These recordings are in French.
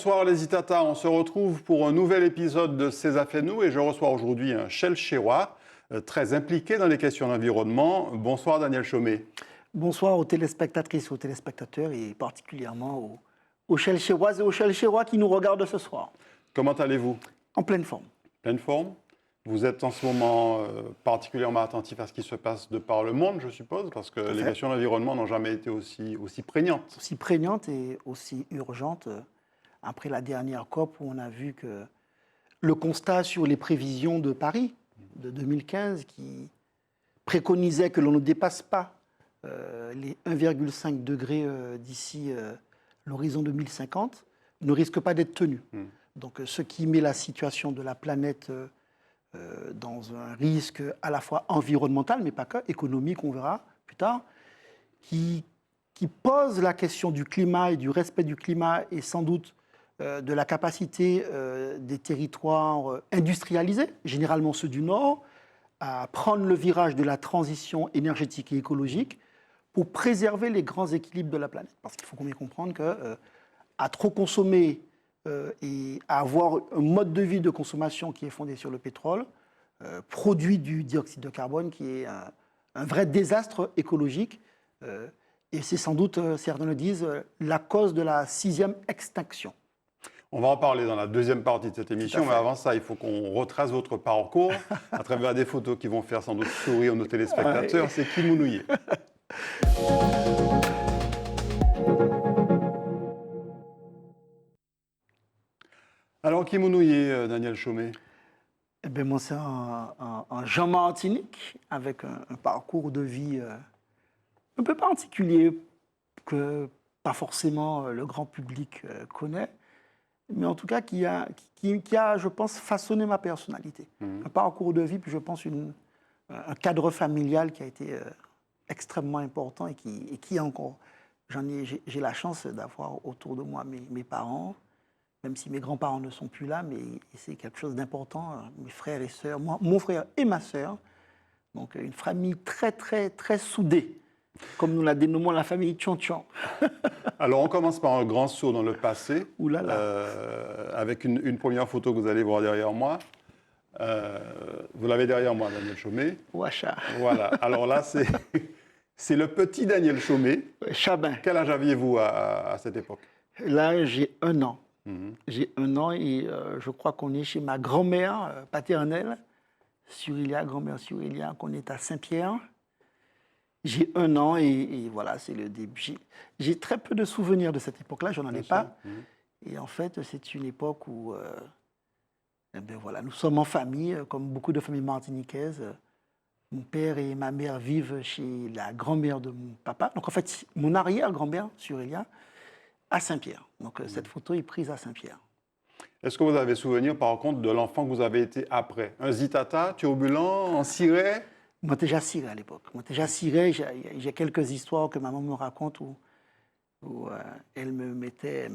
Bonsoir les Itata, on se retrouve pour un nouvel épisode de C'est a fait nous et je reçois aujourd'hui un Chelchérois très impliqué dans les questions d'environnement. Bonsoir Daniel Chaumet. Bonsoir aux téléspectatrices et aux téléspectateurs et particulièrement aux Chelchéroises et aux Chelchérois qui nous regardent ce soir. Comment allez-vous? En pleine forme. Pleine forme? Vous êtes en ce moment particulièrement attentif à ce qui se passe de par le monde, je suppose, parce que les questions d'environnement n'ont jamais été aussi prégnantes. Aussi prégnantes et aussi urgentes après la dernière COP où on a vu que le constat sur les prévisions de Paris de 2015 qui préconisait que l'on ne dépasse pas les 1,5 degrés d'ici l'horizon 2050 ne risque pas d'être tenu. Donc ce qui met la situation de la planète dans un risque à la fois environnemental, mais pas que, économique, on verra plus tard, qui pose la question du climat et du respect du climat et sans doute de la capacité des territoires industrialisés, généralement ceux du Nord, à prendre le virage de la transition énergétique et écologique pour préserver les grands équilibres de la planète. Parce qu'il faut bien comprendre qu'à trop consommer et à avoir un mode de vie de consommation qui est fondé sur le pétrole, produit du dioxyde de carbone qui est un vrai désastre écologique. Et c'est sans doute, certains le disent, la cause de la 6e extinction. On va en parler dans la deuxième partie de cette émission, mais avant ça, il faut qu'on retrace votre parcours à travers des photos qui vont faire sans doute sourire nos téléspectateurs. C'est Kimounouye. Alors, Kimounouye, Daniel Chaumet? Eh bien, moi, c'est un Jean Martinique avec un parcours de vie un peu particulier que pas forcément le grand public connaît, mais en tout cas qui a, je pense, façonné ma personnalité. Un parcours de vie, puis je pense un cadre familial qui a été extrêmement important et qui encore, j'ai la chance d'avoir autour de moi mes parents, même si mes grands-parents ne sont plus là, mais c'est quelque chose d'important, mes frères et sœurs, mon frère et ma sœur, donc une famille très, très, très soudée, comme nous la dénommons la famille Tchon-Tchon. Alors, on commence par un grand saut dans le passé, avec une première photo que vous allez voir derrière moi. Vous l'avez derrière moi, Daniel Chaumet. Ouacha. Voilà, alors là, c'est le petit Daniel Chaumet. Chabin. Quel âge aviez-vous à cette époque? Là, j'ai 1 an. J'ai 1 an et je crois qu'on est chez ma grand-mère paternelle, grand-mère Surélia, qu'on est à Saint-Pierre. J'ai 1 an et voilà, c'est le début. J'ai très peu de souvenirs de cette époque-là, je n'en ai pas. Et en fait, c'est une époque où voilà, nous sommes en famille, comme beaucoup de familles martiniquaises. Mon père et ma mère vivent chez la grand-mère de mon papa. Donc en fait, mon arrière-grand-mère, Surélia, à Saint-Pierre. Donc cette photo est prise à Saint-Pierre. Est-ce que vous avez souvenir, par contre, de l'enfant que vous avez été après? Un zitata, turbulent, en ciré? Moi, déjà ciré à l'époque. Moi, déjà ciré, j'ai quelques histoires que maman me raconte où elle me mettait,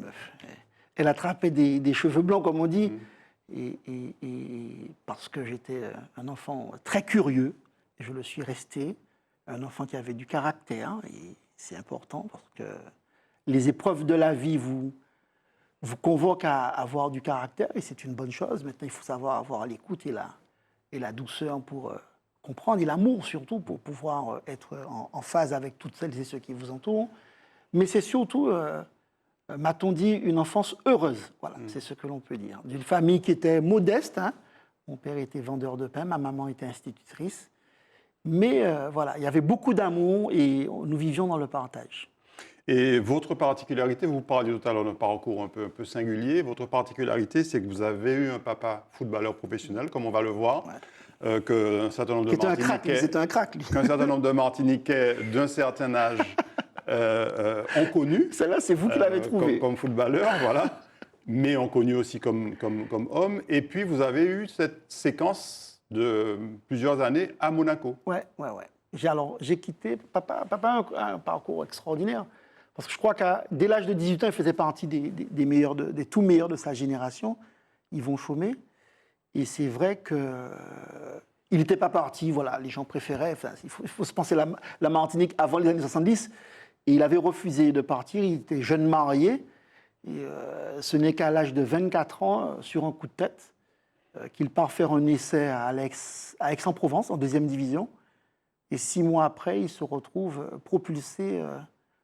elle attrapait des cheveux blancs, comme on dit, et parce que j'étais un enfant très curieux, et je le suis resté, un enfant qui avait du caractère, et c'est important parce que les épreuves de la vie vous convoquent à avoir du caractère, et c'est une bonne chose. Maintenant, il faut savoir avoir l'écoute et la douceur pour comprendre, et l'amour surtout, pour pouvoir être en phase avec toutes celles et ceux qui vous entourent. Mais c'est surtout, m'a-t-on dit, une enfance heureuse. Voilà, c'est ce que l'on peut dire. D'une famille qui était modeste. Mon père était vendeur de pain, ma maman était institutrice. Mais voilà, il y avait beaucoup d'amour et nous vivions dans le partage. Et votre particularité, vous parliez tout à l'heure d'un parcours un peu singulier. Votre particularité, c'est que vous avez eu un papa footballeur professionnel, comme on va le voir, qu'un certain nombre de Martiniquais, c'était un crack, lui. Qu'un certain nombre de Martiniquais d'un certain âge ont connu. Celle-là, c'est vous qui l'avez trouvé. Comme footballeur, voilà. Mais ont connu aussi comme homme. Et puis, vous avez eu cette séquence de plusieurs années à Monaco. Ouais. J'ai quitté. Papa a un parcours extraordinaire. Parce que je crois qu'à dès l'âge de 18 ans, il faisait partie des tout meilleurs de sa génération. Ils vont chômer. Et c'est vrai qu'il n'était pas parti. Voilà, les gens préféraient. Enfin, il faut se penser la Martinique avant les années 70. Et il avait refusé de partir. Il était jeune marié. Et ce n'est qu'à l'âge de 24 ans, sur un coup de tête, qu'il part faire un essai à Aix-en-Provence, en deuxième division. Et 6 mois après, il se retrouve propulsé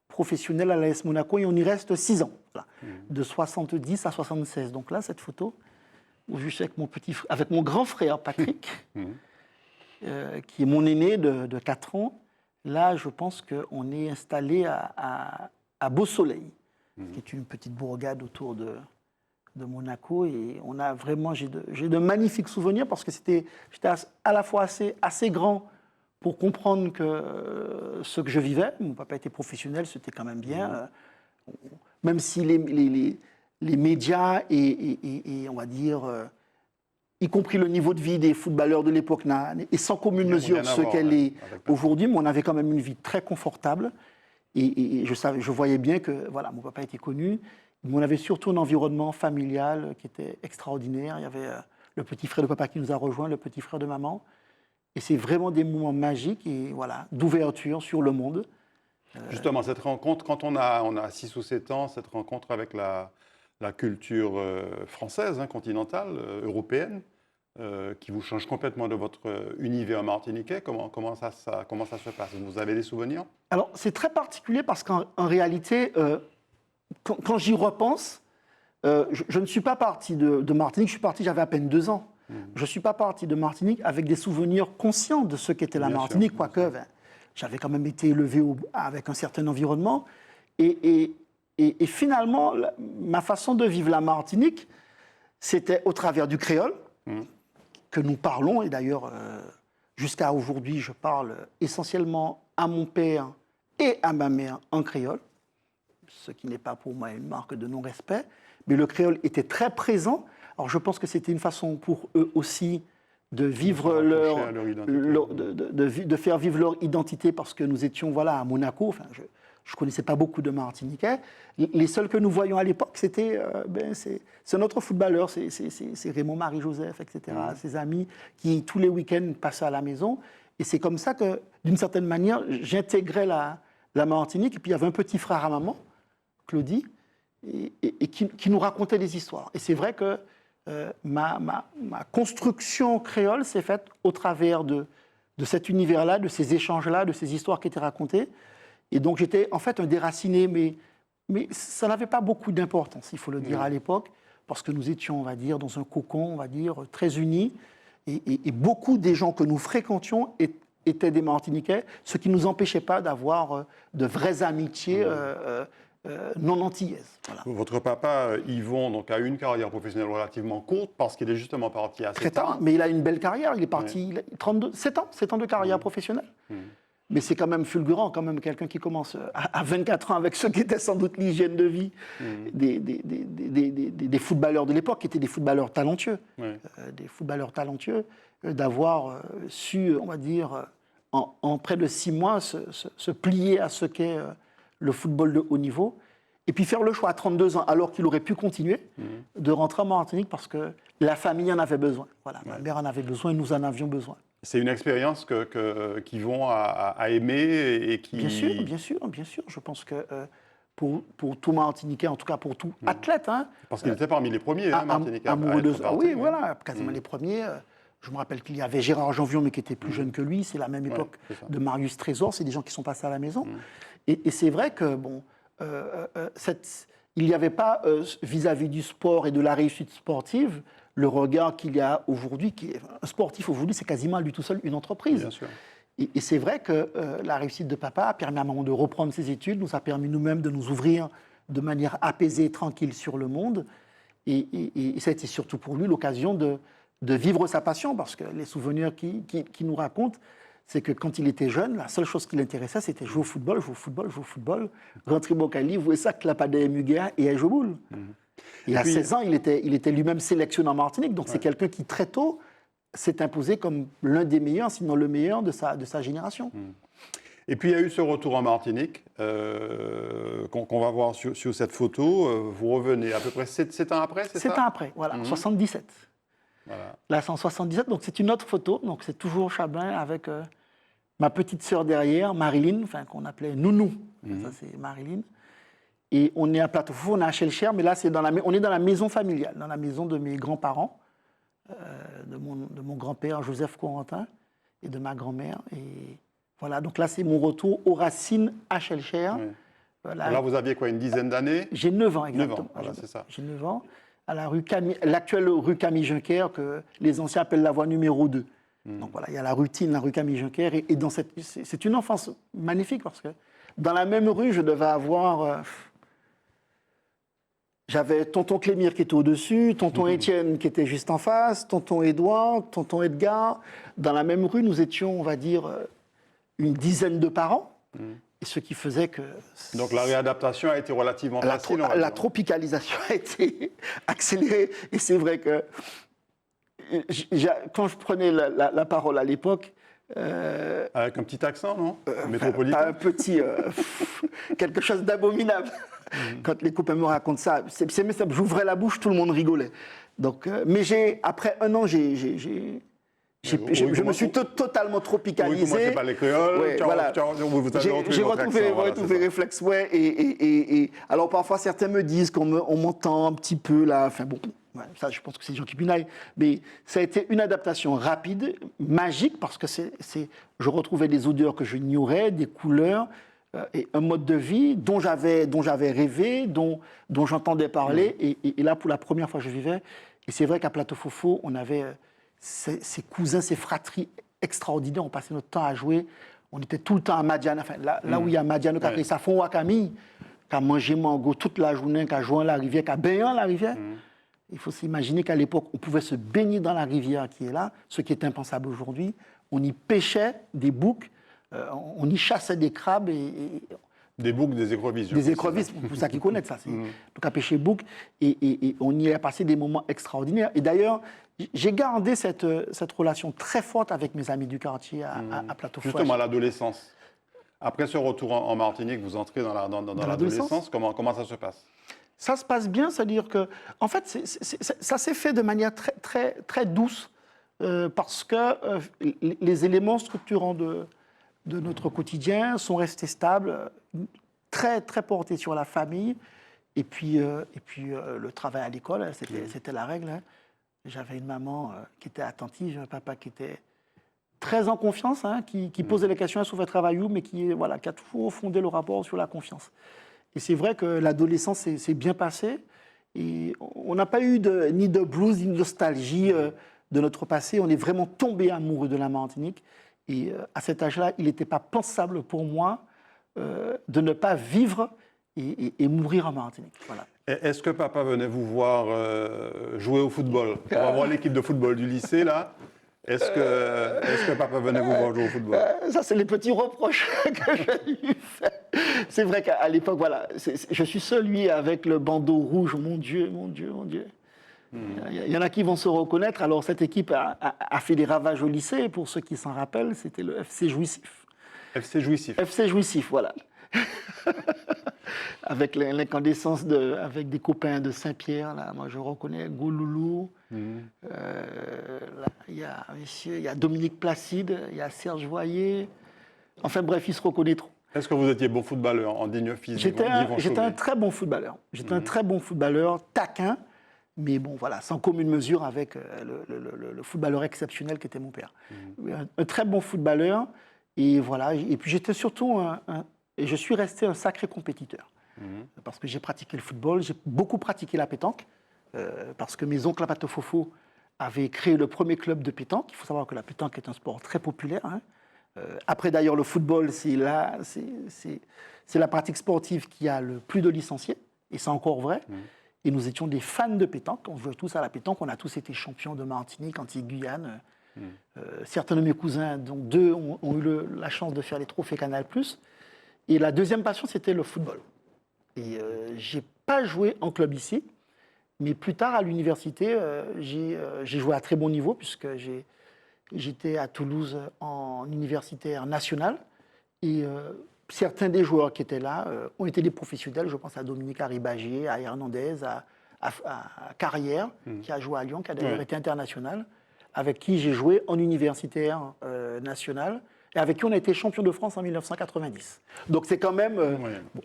professionnel à l'AS Monaco et on y reste 6 ans, voilà, de 70 à 76. Donc là, cette photo, où je suis avec mon grand frère Patrick, qui est mon aîné de 4 ans. Là, je pense qu'on est installé à Beau Soleil, qui est une petite bourgade autour de Monaco. Et on a vraiment, j'ai de magnifiques souvenirs parce que j'étais à la fois assez grand pour comprendre que ce que je vivais. Mon papa était professionnel, c'était quand même bien. Même si les médias et on va dire, y compris le niveau de vie des footballeurs de l'époque, est sans commune mesure ce qu'elle est aujourd'hui, mais on avait quand même une vie très confortable. Et je voyais bien que voilà, mon papa était connu, mais on avait surtout un environnement familial qui était extraordinaire. Il y avait le petit frère de papa qui nous a rejoints, le petit frère de maman. Et c'est vraiment des moments magiques et voilà, d'ouverture sur le monde. Justement, cette rencontre, quand on a 6 ou 7 ans, cette rencontre avec la culture française, continentale, européenne, qui vous change complètement de votre univers martiniquais, comment ça se passe? Vous avez des souvenirs? Alors, c'est très particulier parce qu'en réalité, quand j'y repense, je ne suis pas parti de Martinique, je suis parti, j'avais à peine 2 ans. Je ne suis pas parti de Martinique avec des souvenirs conscients de ce qu'était la Martinique, quoique j'avais quand même été élevé avec un certain environnement. Et finalement, ma façon de vivre la Martinique, c'était au travers du créole, que nous parlons. Et d'ailleurs, jusqu'à aujourd'hui, je parle essentiellement à mon père et à ma mère en créole, ce qui n'est pas pour moi une marque de non-respect. Mais le créole était très présent. Alors je pense que c'était une façon pour eux aussi de vivre de faire vivre leur identité parce que nous étions à Monaco. Enfin, je ne connaissais pas beaucoup de Martiniquais. Les seuls que nous voyions à l'époque, c'était c'est notre footballeur, c'est Raymond Marie-Joseph, etc. Ses amis qui tous les week-ends passaient à la maison. Et c'est comme ça que, d'une certaine manière, j'intégrais la Martinique. Et puis il y avait un petit frère à maman, Claudie, et qui nous racontait des histoires. Et c'est vrai que ma construction créole s'est faite au travers de cet univers-là, de ces échanges-là, de ces histoires qui étaient racontées. Et donc j'étais en fait un déraciné, mais ça n'avait pas beaucoup d'importance, il faut le dire à l'époque, parce que nous étions, on va dire, dans un cocon, on va dire, très unis. Et beaucoup des gens que nous fréquentions étaient des Martiniquais, ce qui ne nous empêchait pas d'avoir de vraies amitiés non antillaises. Voilà. Votre papa, Yvon, donc, a eu une carrière professionnelle relativement courte parce qu'il est justement parti assez tard. Mais il a une belle carrière. Il est parti 7 ans de carrière professionnelle. Mais c'est quand même fulgurant, quand même, quelqu'un qui commence à 24 ans avec ce qui était sans doute l'hygiène de vie des footballeurs de l'époque, qui étaient des footballeurs talentueux. Des footballeurs talentueux, d'avoir su, on va dire, en près de 6 mois, se plier à ce qu'est le football de haut niveau, et puis faire le choix à 32 ans, alors qu'il aurait pu continuer, de rentrer en Martinique parce que la famille en avait besoin. Voilà, ma mère en avait besoin et nous en avions besoin. C'est une expérience qu'Yvon a aimée et qui... Bien sûr. Je pense que pour tout Martiniquais, en tout cas pour tout athlète... parce qu'il était parmi les premiers, Martiniquais, amoureux de ça. Oui, voilà, quasiment les premiers. Je me rappelle qu'il y avait Gérard Janvion, mais qui était plus jeune que lui. C'est la même époque de Marius Trésor. C'est des gens qui sont passés à la maison. Et c'est vrai que, il n'y avait pas, vis-à-vis du sport et de la réussite sportive, le regard qu'il y a aujourd'hui. Un sportif aujourd'hui, c'est quasiment à lui tout seul une entreprise. Bien sûr. Et c'est vrai que la réussite de papa a permis à maman de reprendre ses études, nous a permis nous-mêmes de nous ouvrir de manière apaisée et tranquille sur le monde. Et ça a été surtout pour lui l'occasion de vivre sa passion, parce que les souvenirs qu'il nous raconte, c'est que quand il était jeune, la seule chose qui l'intéressait, c'était jouer au football, rentrer Bocali, jouer ça, clapader Muguet et jouer au boule. Et à 16 ans, il était lui-même sélectionné en Martinique, donc c'est quelqu'un qui, très tôt, s'est imposé comme l'un des meilleurs, sinon le meilleur de sa génération. Et puis il y a eu ce retour en Martinique, qu'on va voir sur cette photo. Vous revenez à peu près 7 ans après, c'est ça? 7 ans après, voilà, en 77. Voilà. Là, c'est en 77, donc c'est une autre photo. Donc c'est toujours Chablin avec ma petite sœur derrière, Marilyn, qu'on appelait Nounou. Ça, c'est Marilyn. Et on est à Plateau-Fofo, on est à Chelcher, mais là, on est dans la maison familiale, dans la maison de mes grands-parents, de mon grand-père Joseph Corentin et de ma grand-mère. Et voilà, donc là, c'est mon retour aux racines à Chelcher. Oui. Voilà. Là, vous aviez quoi, une dizaine d'années? J'ai 9 ans, exactement. 9 ans, voilà, c'est ça. J'ai 9 ans, à l'actuelle rue Camille-Juncker, que les anciens appellent la voie numéro 2. Donc voilà, il y a la routine, la rue Camille-Juncker, et c'est une enfance magnifique, parce que dans la même rue, je devais avoir... j'avais tonton Clémire qui était au-dessus, tonton Étienne qui était juste en face, tonton Édouard, tonton Edgar. Dans la même rue, nous étions, on va dire, une dizaine de parents. Et ce qui faisait que... Donc la réadaptation a été relativement facile. La tropicalisation a été accélérée. Et c'est vrai que quand je prenais la parole à l'époque... avec un petit accent, non? Métropolitain. Un petit... quelque chose d'abominable. Quand les copains me racontent ça, c'est simple, j'ouvrais la bouche, tout le monde rigolait. Donc, mais après un an, je me suis totalement tropicalisé. Oui, commencez par les créoles, ouais, voilà. J'ai retrouvé les réflexes, ouais. Et alors parfois certains me disent qu'on m'entend un petit peu là. Enfin bon, ouais, ça je pense que c'est des gens qui pinaillent. Mais ça a été une adaptation rapide, magique, parce que je retrouvais des odeurs que je ignorais, des couleurs et un mode de vie dont j'avais rêvé, dont j'entendais parler. Et là, pour la première fois, je vivais. Et c'est vrai qu'à Plateau-Fofo, on avait ces cousins, ces fratries extraordinaires. On passait notre temps à jouer. On était tout le temps à Madiane. Enfin, là où il y a Madiane, qui a pris sa fond à Camille, qui a mangé mango toute la journée, qui a joué à la rivière, qui a baigné la rivière. Il faut s'imaginer qu'à l'époque, on pouvait se baigner dans la rivière qui est là, ce qui est impensable aujourd'hui. On y pêchait des boucs, on y chassait des crabes des boucs, des écrevisses. Des écrevisses, pour ça qu'ils connaissent ça. Donc à pêcher bouc, et on y a passé des moments extraordinaires. Et d'ailleurs, j'ai gardé cette relation très forte avec mes amis du quartier à Plateau-Fofo. Justement, à l'adolescence. Après ce retour en Martinique, vous entrez dans l'adolescence. Comment ça se passe? Ça se passe bien, c'est-à-dire que, en fait, ça s'est fait de manière très, très, très douce, parce que les éléments structurants de notre quotidien sont restés stables, très, très portés sur la famille, et puis le travail à l'école, c'était la règle. Hein. J'avais une maman qui était attentive, un papa qui était très en confiance, hein, qui posait les questions sur le travail, mais qui a toujours fondé le rapport sur la confiance. Et c'est vrai que l'adolescence s'est bien passée, et on n'a pas eu ni de blues, ni de nostalgie de notre passé. On est vraiment tombé amoureux de la Martinique. Et à cet âge-là, il n'était pas pensable pour moi de ne pas vivre et mourir en Martinique. Voilà. Est-ce que papa venait vous voir jouer au football? On va voir l'équipe de football du lycée, là. Est-ce que papa venait vous voir jouer au football? Ça, c'est les petits reproches que je lui fais. C'est vrai qu'à l'époque, voilà, je suis celui avec le bandeau rouge. Mon Dieu, mon Dieu, mon Dieu. Il y en a qui vont se reconnaître. Alors, cette équipe a fait des ravages au lycée. Pour ceux qui s'en rappellent, c'était le FC Jouissif. FC Jouissif. FC Jouissif, voilà. Avec l'incandescence avec des copains de Saint-Pierre, là, moi je reconnais Gouloulou, il y a Dominique Placide, il y a Serge Voyer. Enfin bref, ils se reconnaîtront. Est-ce que vous étiez bon footballeur en digne fils J'étais un très bon footballeur. J'étais un très bon footballeur, taquin, mais bon, voilà, sans commune mesure avec le footballeur exceptionnel qui était mon père. Un très bon footballeur, et voilà. Et puis j'étais surtout et je suis resté un sacré compétiteur. Parce que j'ai pratiqué le football, j'ai beaucoup pratiqué la pétanque, parce que mes oncles à Plateau-Fofo avaient créé le premier club de pétanque. Il faut savoir que la pétanque est un sport très populaire. Hein. Après d'ailleurs le football, c'est la pratique sportive qui a le plus de licenciés, et c'est encore vrai. Et nous étions des fans de pétanque, on jouait tous à la pétanque, on a tous été champions de Martinique, Antilles-Guyane. Certains de mes cousins, donc 2, ont eu la chance de faire les trophées Canal+. Et la deuxième passion, c'était le football. Et je n'ai pas joué en club ici, mais plus tard à l'université, j'ai joué à très bon niveau, puisque j'étais à Toulouse en universitaire national. Et certains des joueurs qui étaient là ont été des professionnels. Je pense à Dominique Arribagier, à Hernandez, à Carrière, qui a joué à Lyon, qui a d'ailleurs été international, avec qui j'ai joué en universitaire national, et avec qui on a été champion de France en 1990. Donc c'est quand même... Bon.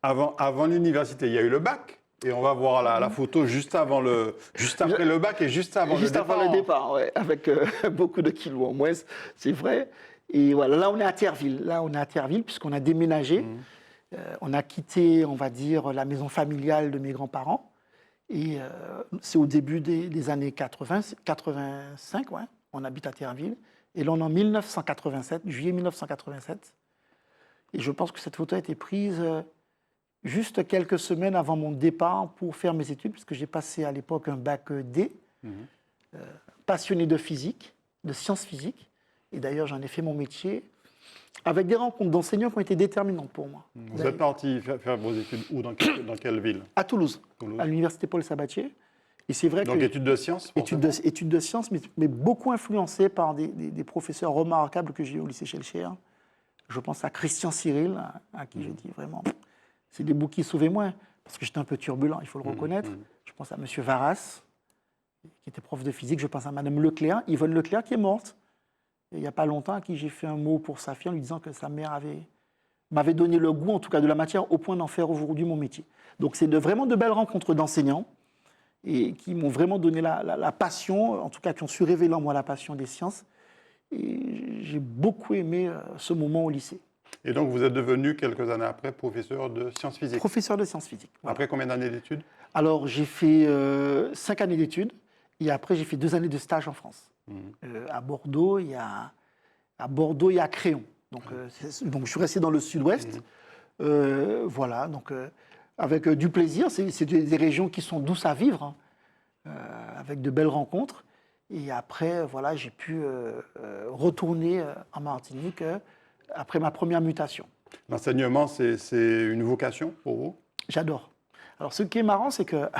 Avant l'université, il y a eu le bac. Et on va voir la photo juste après le bac et juste avant Juste le avant départ. le départ, ouais, avec beaucoup de kilos en moins, c'est vrai. Et voilà, là on est à Terreville. Là on est à Terreville puisqu'on a déménagé. On a quitté, on va dire, la maison familiale de mes grands-parents. Et c'est au début des années 85, ouais, on habite à Terreville. Et là on est en 1987, juillet 1987. Et je pense que cette photo a été prise juste quelques semaines avant mon départ pour faire mes études, puisque j'ai passé à l'époque un bac D, passionné de physique, de sciences physiques. Et d'ailleurs, j'en ai fait mon métier, avec des rencontres d'enseignants qui ont été déterminantes pour moi. Vous êtes parti faire vos études où, dans quelle ville? À Toulouse, Toulouse. à l'université Paul Sabatier. Et c'est vrai Donc que études de sciences, études de sciences, mais beaucoup influencé par des professeurs remarquables que j'ai eu au lycée Schellcher. Je pense à Christian Cyril, à qui je dis vraiment, c'est des bouts qui sauvaient moins, parce que j'étais un peu turbulent, il faut le reconnaître. Je pense à M. Varas, qui était prof de physique. Je pense à Mme Leclerc, Yvonne Leclerc, qui est morte il n'y a pas longtemps, à qui j'ai fait un mot pour sa fille en lui disant que sa mère m'avait donné le goût, en tout cas de la matière, au point d'en faire aujourd'hui mon métier. Donc c'est vraiment de belles rencontres d'enseignants et qui m'ont vraiment donné la passion, en tout cas qui ont su révéler en moi la passion des sciences. Et j'ai beaucoup aimé ce moment au lycée. Et donc vous êtes devenu, quelques années après, professeur de sciences physiques. Professeur de sciences physiques. Voilà. Après combien d'années d'études? Alors j'ai fait 5 années d'études et après j'ai fait 2 années de stage en France. À Bordeaux et à Créon. Donc je suis resté dans le sud-ouest. Voilà, donc avec du plaisir. C'est des régions qui sont douces à vivre, hein, avec de belles rencontres. Et après, voilà, j'ai pu retourner en Martinique après ma première mutation. L'enseignement, c'est une vocation pour vous? J'adore. Alors, ce qui est marrant, c'est qu'à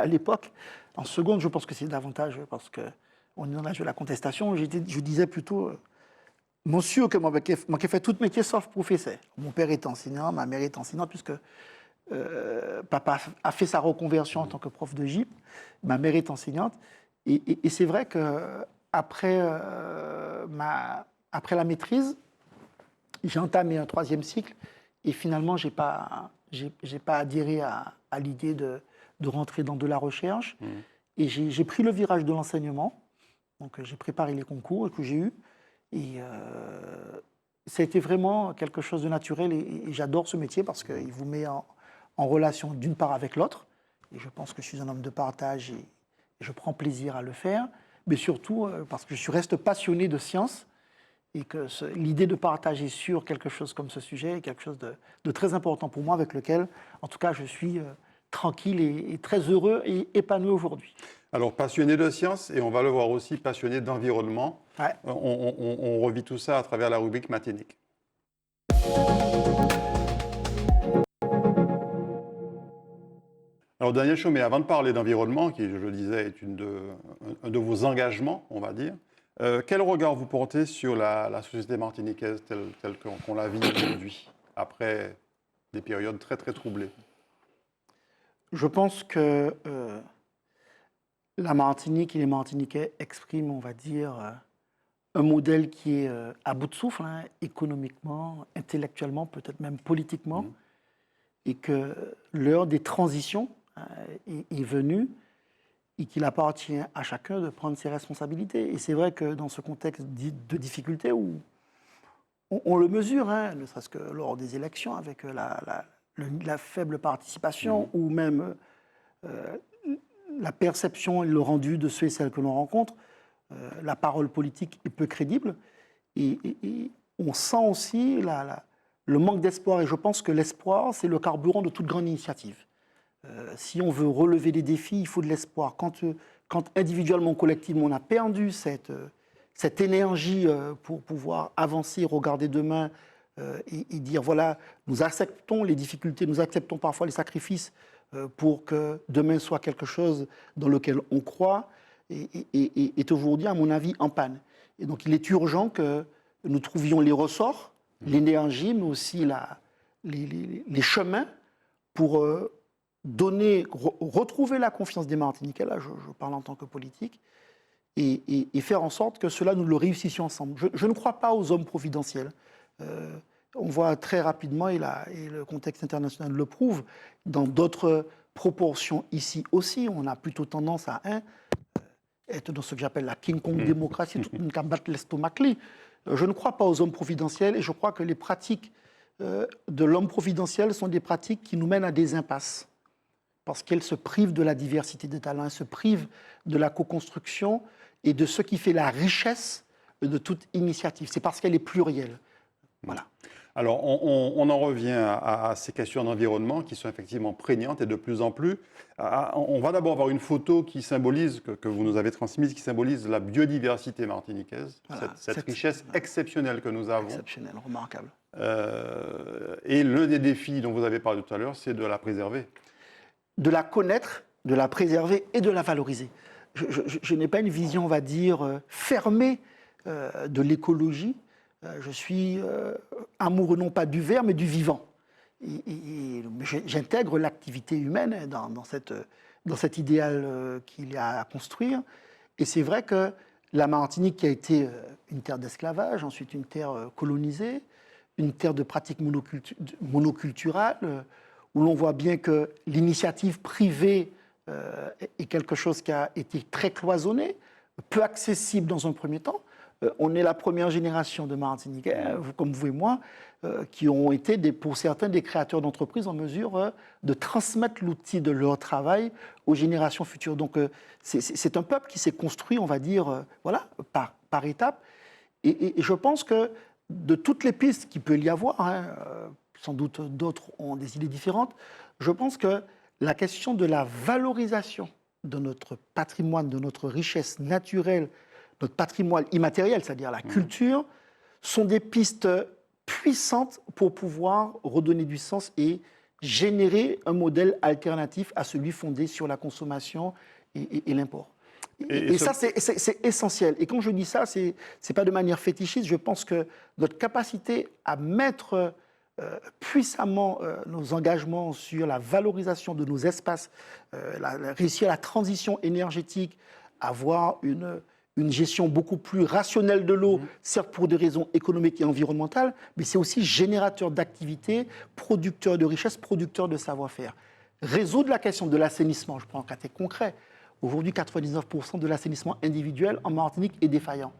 l'époque, en seconde, je pense que c'est davantage parce qu'on est dans l'âge de la contestation, je disais plutôt, monsieur, que moi, qui fait tout métier sauf professeur. Mon père est enseignant, ma mère est enseignante, puisque papa a fait sa reconversion en tant que prof de gym, ma mère est enseignante. Et c'est vrai qu'après après la maîtrise, j'ai entamé un 3e cycle et finalement, je n'ai pas adhéré à l'idée de rentrer dans de la recherche. Et j'ai pris le virage de l'enseignement. Donc, j'ai préparé les concours que j'ai eus. Et ça a été vraiment quelque chose de naturel. Et j'adore ce métier parce qu'il vous met en relation d'une part avec l'autre. Et je pense que je suis un homme de partage et je prends plaisir à le faire. Mais surtout parce que je reste passionné de science. Et que l'idée de partager sur quelque chose comme ce sujet est quelque chose de très important pour moi, avec lequel, en tout cas, je suis tranquille et très heureux et épanoui aujourd'hui. Alors, passionné de sciences, et on va le voir aussi, passionné d'environnement. Ouais. On revit tout ça à travers la rubrique Matinique. Alors, Daniel Chaumet, avant de parler d'environnement, qui, je le disais, est un de vos engagements, on va dire, quel regard vous portez sur la société martiniquaise telle qu'on la vit aujourd'hui, après des périodes très, très troublées? Je pense que la Martinique et les Martiniquais expriment, on va dire, un modèle qui est à bout de souffle, hein, économiquement, intellectuellement, peut-être même politiquement, et que l'heure des transitions est venue et qu'il appartient à chacun de prendre ses responsabilités. Et c'est vrai que dans ce contexte de difficulté où on le mesure, hein, ne serait-ce que lors des élections, avec la faible participation, ou même la perception et le rendu de ceux et celles que l'on rencontre, la parole politique est peu crédible. Et on sent aussi le manque d'espoir. Et je pense que l'espoir, c'est le carburant de toute grande initiative. Si on veut relever des défis, il faut de l'espoir. Quand individuellement, collectivement, on a perdu cette énergie pour pouvoir avancer, regarder demain et dire, voilà, nous acceptons les difficultés, nous acceptons parfois les sacrifices pour que demain soit quelque chose dans lequel on croit, est aujourd'hui, à mon avis, en panne. Et donc, il est urgent que nous trouvions les ressorts, l'énergie, mais aussi les chemins pour retrouver la confiance des Martiniquais, là je parle en tant que politique, et faire en sorte que cela, nous le réussissions ensemble. Je ne crois pas aux hommes providentiels. on voit très rapidement, et le contexte international le prouve, dans d'autres proportions ici aussi, on a plutôt tendance à être dans ce que j'appelle la King Kong démocratie, tout le monde qui battre l'estomac. Je ne crois pas aux hommes providentiels et je crois que les pratiques de l'homme providentiel sont des pratiques qui nous mènent à des impasses. Parce qu'elles se privent de la diversité des talents, elles se privent de la co-construction et de ce qui fait la richesse de toute initiative. C'est parce qu'elle est plurielle. Voilà. Alors, on en revient à ces questions d'environnement qui sont effectivement prégnantes et de plus en plus. On va d'abord voir une photo qui symbolise, que vous nous avez transmise, qui symbolise la biodiversité martiniquaise, Voilà, cette richesse exceptionnelle que nous avons. Exceptionnelle, remarquable. Et l'un des défis dont vous avez parlé tout à l'heure, c'est de la préserver. De la connaître, de la préserver et de la valoriser. Je n'ai pas une vision, on va dire, fermée de l'écologie. Je suis amoureux non pas du vert, mais du vivant. Et j'intègre l'activité humaine dans cet idéal qu'il y a à construire. Et c'est vrai que la Martinique, qui a été une terre d'esclavage, ensuite une terre colonisée, une terre de pratiques monoculturales, où l'on voit bien que l'initiative privée est quelque chose qui a été très cloisonné, peu accessible dans un premier temps. On est la première génération de Martiniquais, comme vous et moi, qui ont été, pour certains, des créateurs d'entreprises en mesure de transmettre l'outil de leur travail aux générations futures. Donc, c'est un peuple qui s'est construit, on va dire, voilà, par étapes. Et je pense que de toutes les pistes qu'il peut y avoir, sans doute d'autres ont des idées différentes, je pense que la question de la valorisation de notre patrimoine, de notre richesse naturelle, notre patrimoine immatériel, c'est-à-dire la culture, sont des pistes puissantes pour pouvoir redonner du sens et générer un modèle alternatif à celui fondé sur la consommation et l'import. Et ça, c'est essentiel. Et quand je dis ça, c'est pas de manière fétichiste. Je pense que notre capacité à mettre puissamment nos engagements sur la valorisation de nos espaces, réussir la transition énergétique, avoir une gestion beaucoup plus rationnelle de l'eau, certes pour des raisons économiques et environnementales, mais c'est aussi générateur d'activités, producteur de richesses, producteur de savoir-faire. Résoudre la question de l'assainissement, je prends un cas concret. Aujourd'hui, 99% de l'assainissement individuel en Martinique est défaillant.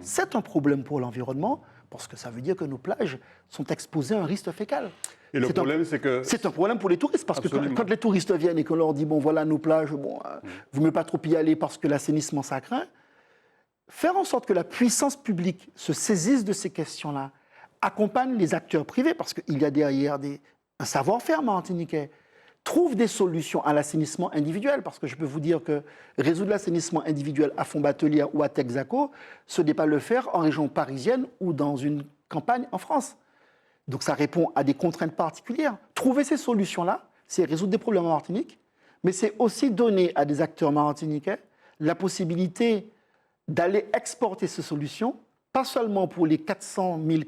C'est un problème pour l'environnement, parce que ça veut dire que nos plages sont exposées à un risque fécal. Et le problème, c'est que... C'est un problème pour les touristes, parce que quand les touristes viennent et qu'on leur dit, bon, voilà nos plages, bon, vous ne pouvez pas trop y aller parce que l'assainissement, ça craint. Faire en sorte que la puissance publique se saisisse de ces questions-là, accompagne les acteurs privés, parce qu'il y a derrière un savoir-faire martiniquais, trouve des solutions à l'assainissement individuel, parce que je peux vous dire que résoudre l'assainissement individuel à Font-Batelière ou à Texaco, ce n'est pas le faire en région parisienne ou dans une campagne en France. Donc ça répond à des contraintes particulières. Trouver ces solutions-là, c'est résoudre des problèmes en Martinique, mais c'est aussi donner à des acteurs martiniquais la possibilité d'aller exporter ces solutions, pas seulement pour les 400 000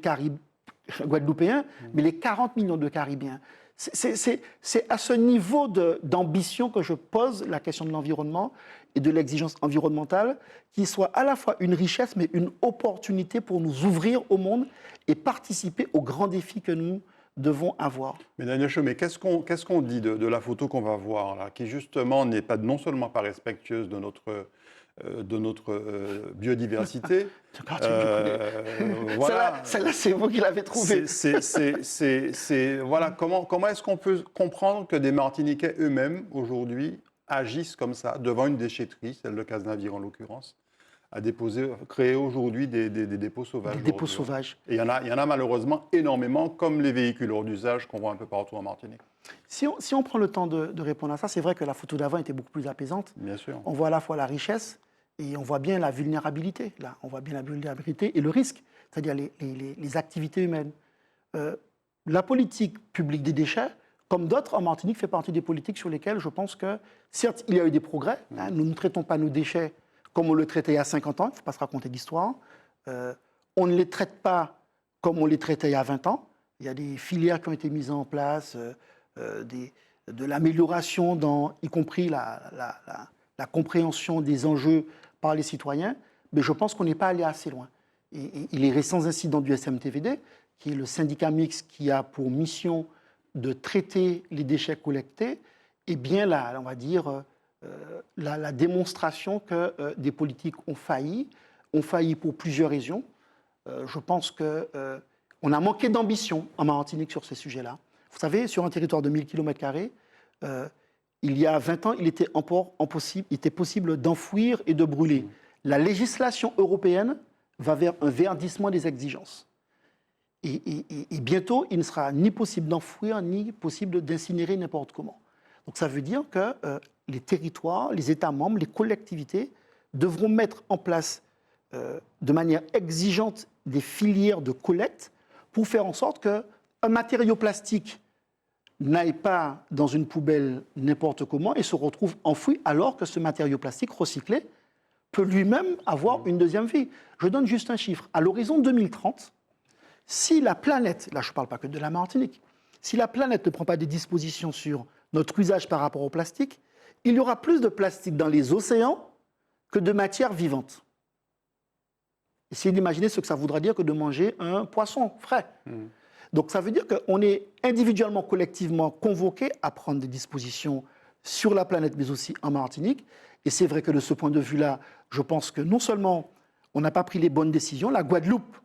Guadeloupéens, mais les 40 millions de Caribéens. C'est à ce niveau d'ambition que je pose la question de l'environnement et de l'exigence environnementale, qui soit à la fois une richesse, mais une opportunité pour nous ouvrir au monde et participer aux grands défis que nous devons avoir. Mais Daniel Chaumet, qu'est-ce qu'on dit de la photo qu'on va voir là, qui justement n'est pas non seulement pas respectueuse de notre biodiversité. Voilà. Celle-là, c'est vous qui l'avez trouvée. Voilà, comment est-ce qu'on peut comprendre que des Martiniquais eux-mêmes, aujourd'hui, agissent comme ça, devant une déchetterie, celle de Cazenavire en l'occurrence, créer aujourd'hui des dépôts sauvages. Des dépôts sauvages. Et il y en a malheureusement énormément, comme les véhicules hors d'usage qu'on voit un peu partout en Martinique. Si on prend le temps de répondre à ça, c'est vrai que la photo d'avant était beaucoup plus apaisante. Bien sûr. On voit à la fois la richesse, et on voit bien la vulnérabilité, là. On voit bien la vulnérabilité et le risque, c'est-à-dire les activités humaines. La politique publique des déchets, comme d'autres en Martinique, fait partie des politiques sur lesquelles je pense que, certes, il y a eu des progrès. Nous ne traitons pas nos déchets comme on le traitait il y a 50 ans, il ne faut pas se raconter d'histoire. On ne les traite pas comme on les traitait il y a 20 ans. Il y a des filières qui ont été mises en place, de l'amélioration, y compris la compréhension des enjeux par les citoyens, mais je pense qu'on n'est pas allé assez loin. Et les récents incidents du SMTVD, qui est le syndicat mixte qui a pour mission de traiter les déchets collectés, est bien on va dire, la démonstration que des politiques ont failli pour plusieurs raisons. Je pense qu'on a manqué d'ambition en Martinique sur ces sujets-là. Vous savez, sur un territoire de 1000 km², il y a 20 ans, il était possible d'enfouir et de brûler. La législation européenne va vers un verdissement des exigences. Et bientôt, il ne sera ni possible d'enfouir, ni possible d'incinérer n'importe comment. Donc ça veut dire que les territoires, les États membres, les collectivités devront mettre en place de manière exigeante des filières de collecte pour faire en sorte qu'un matériau plastique n'aille pas dans une poubelle n'importe comment et se retrouve enfoui alors que ce matériau plastique recyclé peut lui-même avoir une deuxième vie. Je donne juste un chiffre. À l'horizon 2030, si la planète, là je ne parle pas que de la Martinique, si la planète ne prend pas des dispositions sur notre usage par rapport au plastique, il y aura plus de plastique dans les océans que de matière vivante. Essayez d'imaginer ce que ça voudra dire que de manger un poisson frais. Donc ça veut dire qu'on est individuellement, collectivement convoqués à prendre des dispositions sur la planète, mais aussi en Martinique. Et c'est vrai que de ce point de vue-là, je pense que non seulement on n'a pas pris les bonnes décisions, la Guadeloupe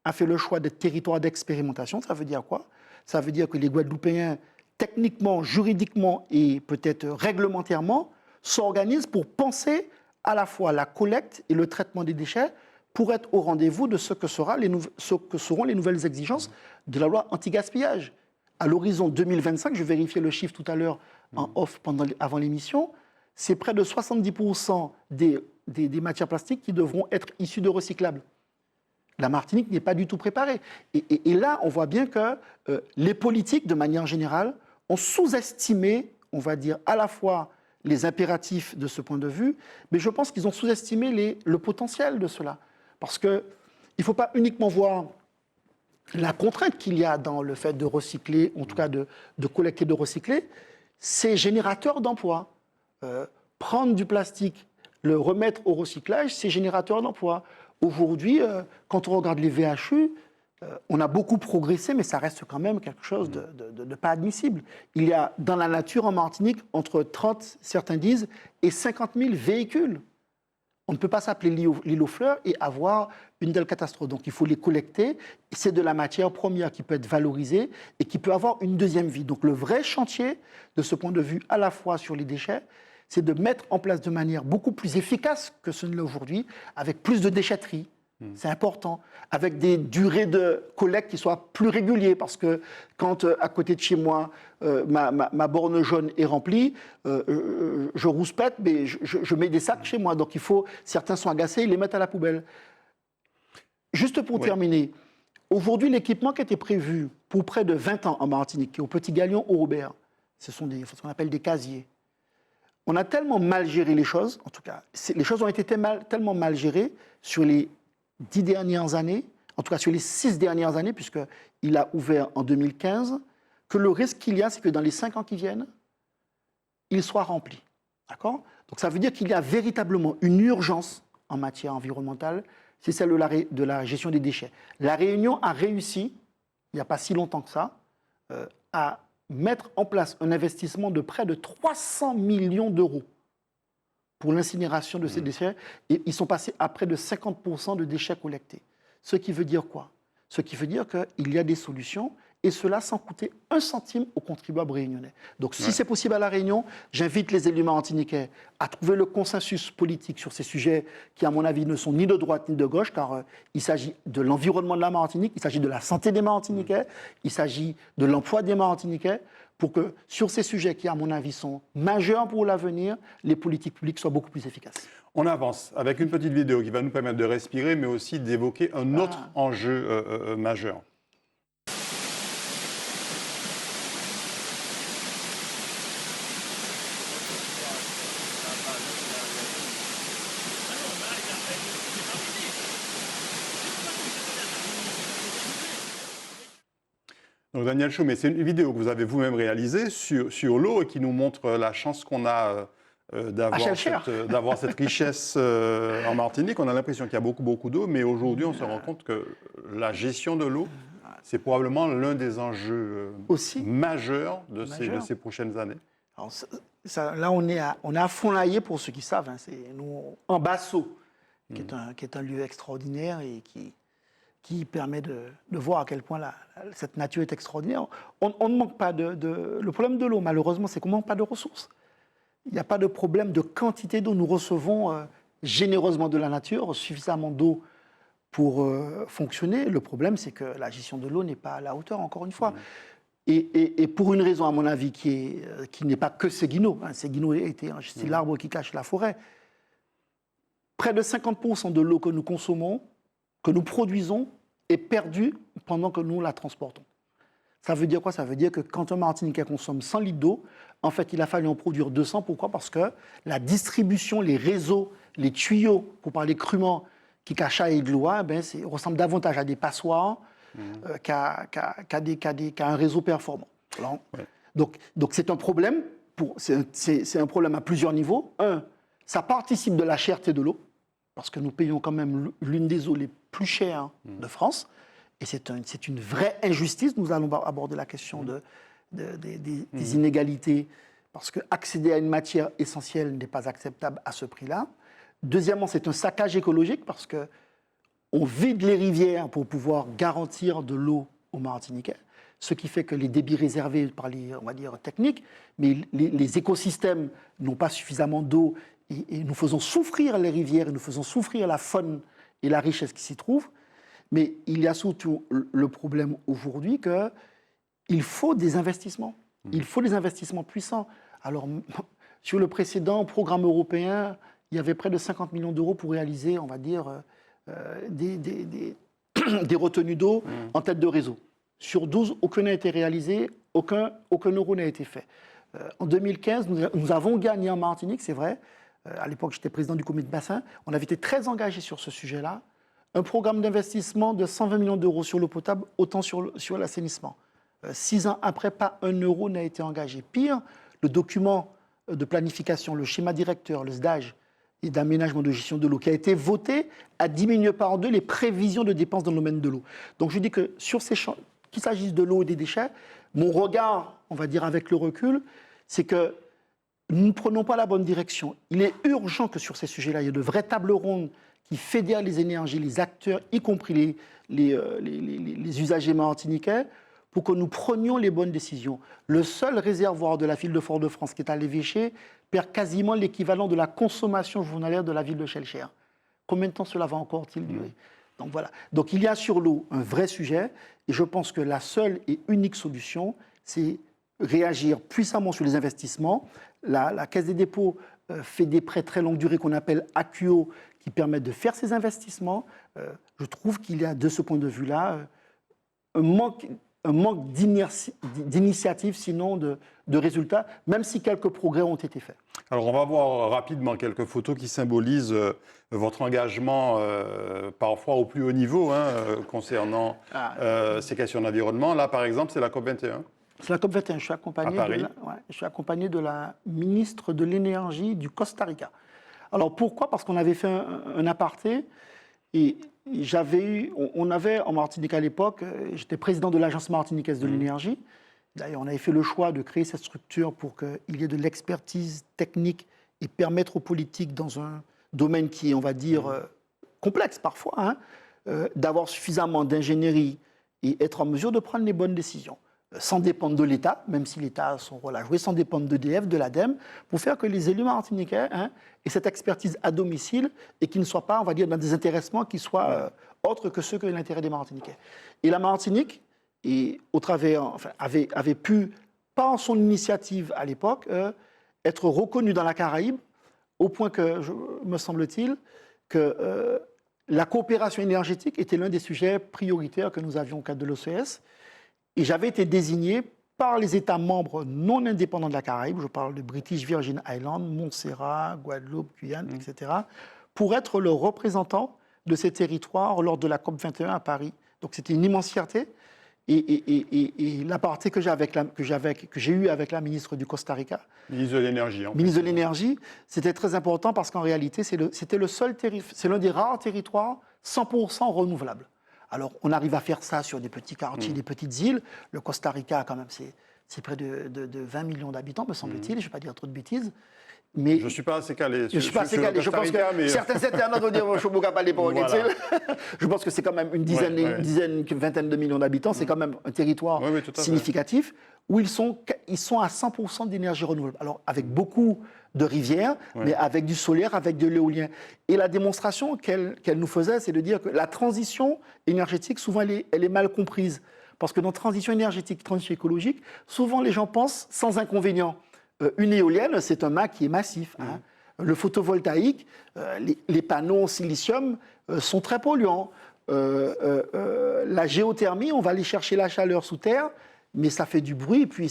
a fait le choix d'être territoire d'expérimentation. Ça veut dire quoi? Ça veut dire que les Guadeloupéens, techniquement, juridiquement et peut-être réglementairement, s'organisent pour penser à la fois la collecte et le traitement des déchets pour être au rendez-vous de ce que seront les nouvelles exigences de la loi anti-gaspillage. À l'horizon 2025, je vérifiais le chiffre tout à l'heure en off avant l'émission, c'est près de 70% des matières plastiques qui devront être issues de recyclables. La Martinique n'est pas du tout préparée. Et là, on voit bien que les politiques, de manière générale, ont sous-estimé, on va dire, à la fois les impératifs de ce point de vue, mais je pense qu'ils ont sous-estimé le potentiel de cela. Parce qu'il ne faut pas uniquement voir la contrainte qu'il y a dans le fait de recycler, en tout cas de collecter, de recycler, c'est générateur d'emplois. Prendre du plastique, le remettre au recyclage, c'est générateur d'emplois. Aujourd'hui, quand on regarde les VHU, on a beaucoup progressé, mais ça reste quand même quelque chose de pas admissible. Il y a dans la nature en Martinique entre 30, certains disent, et 50 000 véhicules. On ne peut pas s'appeler l'île aux fleurs et avoir une telle catastrophe. Donc il faut les collecter. C'est de la matière première qui peut être valorisée et qui peut avoir une deuxième vie. Donc le vrai chantier, de ce point de vue, à la fois sur les déchets, c'est de mettre en place de manière beaucoup plus efficace que ce ne l'est aujourd'hui, avec plus de déchetterie. C'est important, avec des durées de collecte qui soient plus régulières, parce que quand à côté de chez moi, ma borne jaune est remplie, je rouspète, mais je mets des sacs chez moi. Donc certains sont agacés, ils les mettent à la poubelle. Juste pour terminer, aujourd'hui, l'équipement qui était prévu pour près de 20 ans en Martinique, qui est au Petit Galion, au Robert, ce sont ce qu'on appelle des casiers. On a tellement mal géré les choses, en tout cas, les choses ont été tellement mal gérées sur les 10 dernières années, en tout cas sur les 6 dernières années, puisqu'il a ouvert en 2015, que le risque qu'il y a, c'est que dans les 5 ans qui viennent, il soit rempli. D'accord ? Donc ça veut dire qu'il y a véritablement une urgence en matière environnementale, c'est celle de la gestion des déchets. La Réunion a réussi, il n'y a pas si longtemps que ça, à mettre en place un investissement de près de 300 millions d'euros pour l'incinération de ces déchets, et ils sont passés à près de 50% de déchets collectés. Ce qui veut dire quoi? Ce qui veut dire qu'il y a des solutions, et cela sans coûter 1 centime aux contribuables réunionnais. Donc si c'est possible à La Réunion, j'invite les élus martiniquais à trouver le consensus politique sur ces sujets qui, à mon avis, ne sont ni de droite ni de gauche, car il s'agit de l'environnement de la Martinique, il s'agit de la santé des Martiniquais, il s'agit de l'emploi des Martiniquais, pour que sur ces sujets qui, à mon avis, sont majeurs pour l'avenir, les politiques publiques soient beaucoup plus efficaces. On avance avec une petite vidéo qui va nous permettre de respirer, mais aussi d'évoquer un autre enjeu majeur. Donc Daniel Chaumet, c'est une vidéo que vous avez vous-même réalisée sur l'eau et qui nous montre la chance qu'on a d'avoir cette richesse en Martinique. On a l'impression qu'il y a beaucoup d'eau, mais aujourd'hui, on se rend compte que la gestion de l'eau c'est probablement l'un des enjeux Aussi majeurs de ces prochaines années. Alors, là, on est à Fond-Laillé, pour ceux qui savent. Hein, c'est nous, en Basso, qui est un lieu extraordinaire et qui permet de voir à quel point cette nature est extraordinaire. On ne manque pas le problème de l'eau, malheureusement, c'est qu'on ne manque pas de ressources. Il n'y a pas de problème de quantité d'eau. Nous recevons généreusement de la nature, suffisamment d'eau pour fonctionner. Le problème, c'est que la gestion de l'eau n'est pas à la hauteur, encore une fois. Et pour une raison, à mon avis, qui n'est pas que Séguineau. Hein, Séguineau c'est l'arbre qui cache la forêt. Près de 50% de l'eau que nous consommons, que nous produisons, est perdue pendant que nous la transportons. Ça veut dire quoi? Ça veut dire que quand un Martiniquais consomme 100 litres d'eau, en fait, il a fallu en produire 200. Pourquoi? Parce que la distribution, les réseaux, les tuyaux, pour parler crûment, qui cachent à Aiglois, ressemblent davantage à des passoires qu'à un réseau performant. Alors, donc c'est un problème. C'est un problème à plusieurs niveaux. Un, ça participe de la cherté de l'eau, parce que nous payons quand même l'une des eaux les plus chères de France. Et c'est une vraie injustice. Nous allons aborder la question des inégalités, parce qu'accéder à une matière essentielle n'est pas acceptable à ce prix-là. Deuxièmement, c'est un saccage écologique, parce qu'on vide les rivières pour pouvoir garantir de l'eau aux Martiniquais, ce qui fait que les débits réservés par les, on va dire, techniques, mais les écosystèmes n'ont pas suffisamment d'eau, et nous faisons souffrir les rivières, et nous faisons souffrir la faune et la richesse qui s'y trouve. Mais il y a surtout le problème aujourd'hui qu'il faut des investissements. Il faut des investissements puissants. Alors, sur le précédent programme européen, il y avait près de 50 millions d'euros pour réaliser, on va dire, des retenues d'eau en tête de réseau. Sur 12, aucun n'a été réalisé, aucun euro n'a été fait. En 2015, nous avons gagné en Martinique, c'est vrai. À l'époque, j'étais président du comité de bassin. On avait été très engagés sur ce sujet-là. Un programme d'investissement de 120 millions d'euros sur l'eau potable, autant sur l'assainissement. 6 ans après, pas un euro n'a été engagé. Pire, le document de planification, le schéma directeur, le SDAGE, et d'aménagement de gestion de l'eau qui a été voté a diminué par 2 les prévisions de dépenses dans le domaine de l'eau. Donc je dis que sur ces champs, qu'il s'agisse de l'eau et des déchets, mon regard, on va dire avec le recul, c'est que nous ne prenons pas la bonne direction. Il est urgent que sur ces sujets-là, il y ait de vraies tables rondes qui fédèrent les énergies, les acteurs, y compris les usagers martiniquais, pour que nous prenions les bonnes décisions. Le seul réservoir de la ville de Fort-de-France, qui est à l'évêché, perd quasiment l'équivalent de la consommation journalière de la ville de Schellcher. Combien de temps cela va encore-t-il durer? Donc voilà. Donc il y a sur l'eau un vrai sujet, et je pense que la seule et unique solution, c'est réagir puissamment sur les investissements. La Caisse des dépôts fait des prêts très longue durée qu'on appelle AQO, qui permettent de faire ces investissements. Je trouve qu'il y a, de ce point de vue-là, un manque d'initiative, sinon de résultats, même si quelques progrès ont été faits. Alors, on va voir rapidement quelques photos qui symbolisent votre engagement, parfois au plus haut niveau, concernant ces questions d'environnement. Là, par exemple, c'est la COP21. C'est la COP21. Je suis accompagné de la ministre de l'Énergie du Costa Rica. Alors, pourquoi? Parce qu'on avait fait un aparté, et on avait en Martinique à l'époque, j'étais président de l'Agence martiniquaise de l'énergie. D'ailleurs, on avait fait le choix de créer cette structure pour qu'il y ait de l'expertise technique et permettre aux politiques, dans un domaine qui est, on va dire, complexe parfois, d'avoir suffisamment d'ingénierie et être en mesure de prendre les bonnes décisions, sans dépendre de l'État, même si l'État a son rôle à jouer, sans dépendre d'EDF, de l'ADEME, pour faire que les élus martiniquais aient cette expertise à domicile et qu'ils ne soient pas, on va dire, dans des intéressements qui soient autres que ceux que l'intérêt des Martiniquais. Et la Martinique, avait pu, pas en son initiative à l'époque, être reconnue dans la Caraïbe, au point que, me semble-t-il, que la coopération énergétique était l'un des sujets prioritaires que nous avions au cadre de l'OCS. Et j'avais été désigné par les États membres non indépendants de la Caraïbe, je parle de British Virgin Islands, Montserrat, Guadeloupe, Guyane, etc., pour être le représentant de ces territoires lors de la COP21 à Paris. Donc c'était une immense fierté. Et l'aparté que j'ai eu avec la ministre du Costa Rica, ministre de l'Énergie, ministre de l'Énergie, c'était très important parce qu'en réalité, c'est l'un des rares territoires 100% renouvelables. Alors, on arrive à faire ça sur des petits quartiers, des petites îles. Le Costa Rica, quand même, c'est près de 20 millions d'habitants, me semble-t-il. Je ne vais pas dire trop de bêtises. Mais je ne suis pas assez calé. Je ne suis pas assez calé. Je pense que certains internautes vont dire je ne peux pas parler pour Voilà. Je pense que c'est quand même une dizaine, une vingtaine de millions d'habitants. C'est quand même un territoire significatif où ils sont à 100% d'énergie renouvelable. Alors, avec beaucoup de rivières, mais avec du solaire, avec de l'éolien. Et la démonstration qu'elle nous faisait, c'est de dire que la transition énergétique, souvent, elle est mal comprise. Parce que dans transition énergétique, transition écologique, souvent, les gens pensent sans inconvénient. Une éolienne, c'est un mât qui est massif. Hein. Le photovoltaïque, les panneaux en silicium sont très polluants. La géothermie, on va aller chercher la chaleur sous terre, mais ça fait du bruit, et puis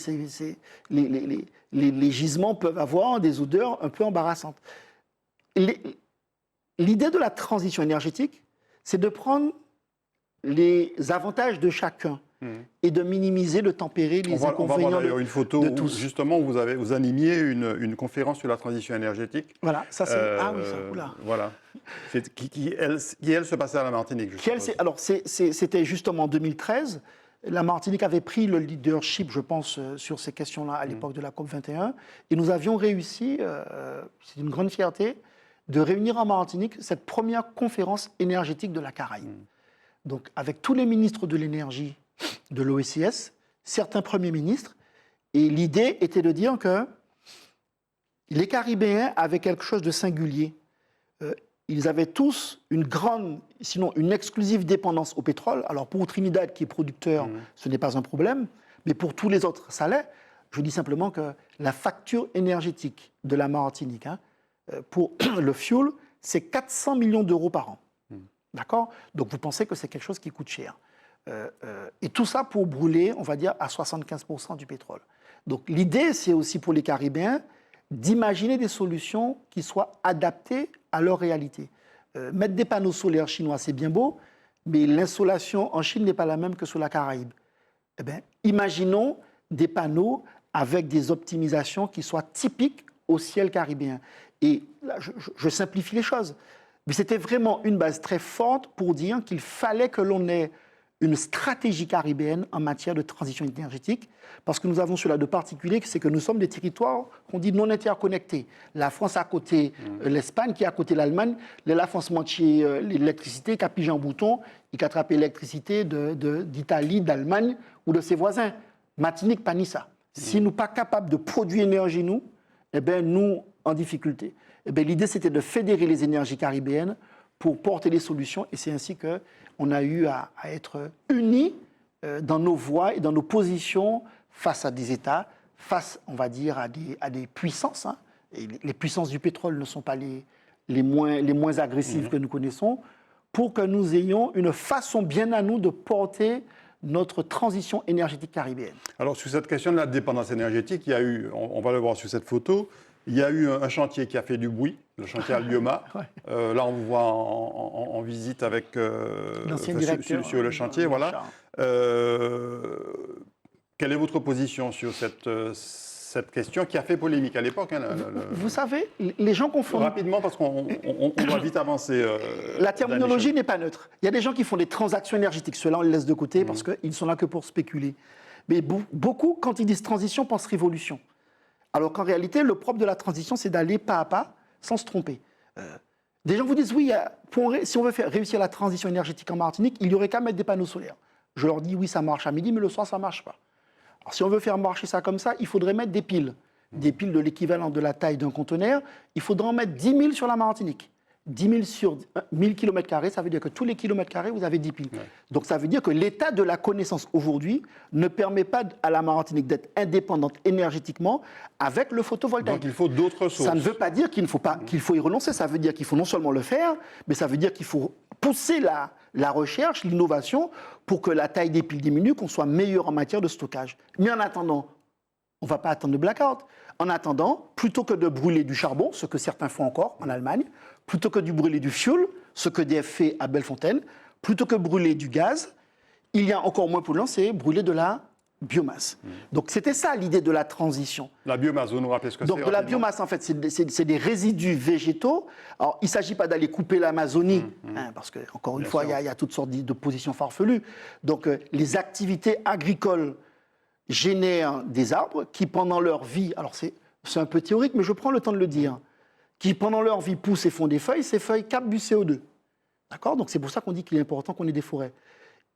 les gisements peuvent avoir des odeurs un peu embarrassantes. L'idée de la transition énergétique, c'est de prendre les avantages de chacun et de minimiser, de tempérer les inconvénients. On va voir d'ailleurs une photo où justement vous animiez une conférence sur la transition énergétique. Voilà, ça c'est... ah oui, ça, oula. Voilà. Qui, elle, se passait à la Martinique, alors, c'était justement en 2013. La Martinique avait pris le leadership, je pense, sur ces questions-là à l'époque de la COP21. Et nous avions réussi, c'est une grande fierté, de réunir en Martinique cette première conférence énergétique de la Caraïbe. Donc, avec tous les ministres de l'énergie de l'OECS, certains premiers ministres, et l'idée était de dire que les Caribéens avaient quelque chose de singulier. Ils avaient tous une grande, sinon une exclusive dépendance au pétrole. Alors pour Trinidad, qui est producteur, ce n'est pas un problème, mais pour tous les autres, ça l'est. Je dis simplement que la facture énergétique de la Martinique, pour le fuel, c'est 400 millions d'euros par an. D'accord ? Donc vous pensez que c'est quelque chose qui coûte cher. Et tout ça pour brûler, on va dire, à 75% du pétrole. Donc l'idée, c'est aussi pour les Caribéens d'imaginer des solutions qui soient adaptées à leur réalité. Mettre des panneaux solaires chinois, c'est bien beau, mais l'insolation en Chine n'est pas la même que sur la Caraïbe. Eh bien, imaginons des panneaux avec des optimisations qui soient typiques au ciel caribéen. Et là, je simplifie les choses. Mais c'était vraiment une base très forte pour dire qu'il fallait que l'on ait une stratégie caribéenne en matière de transition énergétique, parce que nous avons cela de particulier, c'est que nous sommes des territoires qu'on dit non interconnectés. La France à côté, l'Espagne qui est à côté de l'Allemagne, la France moitié l'électricité, qui a pigé en bouton, et qui attrape l'électricité d'Italie, d'Allemagne ou de ses voisins. Martinique, pas ni ça. Si nous ne sommes pas capables de produire énergie, nous, eh bien, nous, en difficulté. Eh bien, l'idée, c'était de fédérer les énergies caribéennes pour porter des solutions, et c'est ainsi qu'on a eu à être unis dans nos voies et dans nos positions face à des États, face, on va dire, à des puissances. Hein. Et les puissances du pétrole ne sont pas les moins agressives que nous connaissons, pour que nous ayons une façon bien à nous de porter notre transition énergétique caribéenne. Alors, sur cette question de la dépendance énergétique, il y a eu, on va le voir sur cette photo, il y a eu un chantier qui a fait du bruit, le chantier Albioma. Là, on vous voit en visite avec sur le chantier. Voilà. Quelle est votre position sur cette question qui a fait polémique à l'époque, hein, Vous savez, les gens confondent... Rapidement, parce qu'on doit vite avancer. La terminologie n'est pas neutre. Il y a des gens qui font des transactions énergétiques. Ceux-là, on les laisse de côté parce qu'ils ne sont là que pour spéculer. Mais beaucoup, quand ils disent transition, pensent révolution. Alors qu'en réalité, le propre de la transition, c'est d'aller pas à pas, sans se tromper. Des gens vous disent, oui, si on veut réussir la transition énergétique en Martinique, il n'y aurait qu'à mettre des panneaux solaires. Je leur dis, oui, ça marche à midi, mais le soir, ça ne marche pas. Alors, si on veut faire marcher ça comme ça, il faudrait mettre des piles de l'équivalent de la taille d'un conteneur. Il faudrait en mettre 10 000 sur la Martinique. 10 000 sur 1000 km², ça veut dire que tous les kilomètres-carrés, vous avez 10 piles. Ouais. Donc ça veut dire que l'état de la connaissance aujourd'hui ne permet pas à la Martinique d'être indépendante énergétiquement avec le photovoltaïque. Donc il faut d'autres sources. Ça ne veut pas dire qu'il faut y renoncer, ça veut dire qu'il faut non seulement le faire, mais ça veut dire qu'il faut pousser la recherche, l'innovation, pour que la taille des piles diminue, qu'on soit meilleur en matière de stockage. Mais en attendant, on ne va pas attendre le blackout. En attendant, plutôt que de brûler du charbon, ce que certains font encore en Allemagne, plutôt que de brûler du fioul, ce que DF fait à Bellefontaine, plutôt que brûler du gaz, il y a encore moins polluant, c'est brûler de la biomasse. Donc c'était ça l'idée de la transition. La biomasse, vous nous rappelez ce que c'est? Donc de la biomasse, en fait, c'est des résidus végétaux. Alors il ne s'agit pas d'aller couper l'Amazonie, parce que, encore une fois, il y a toutes sortes de positions farfelues. Donc les activités agricoles génèrent des arbres qui, pendant leur vie, alors c'est un peu théorique, mais je prends le temps de le dire, qui, pendant leur vie, poussent et font des feuilles, ces feuilles captent du CO2. D'accord? Donc c'est pour ça qu'on dit qu'il est important qu'on ait des forêts.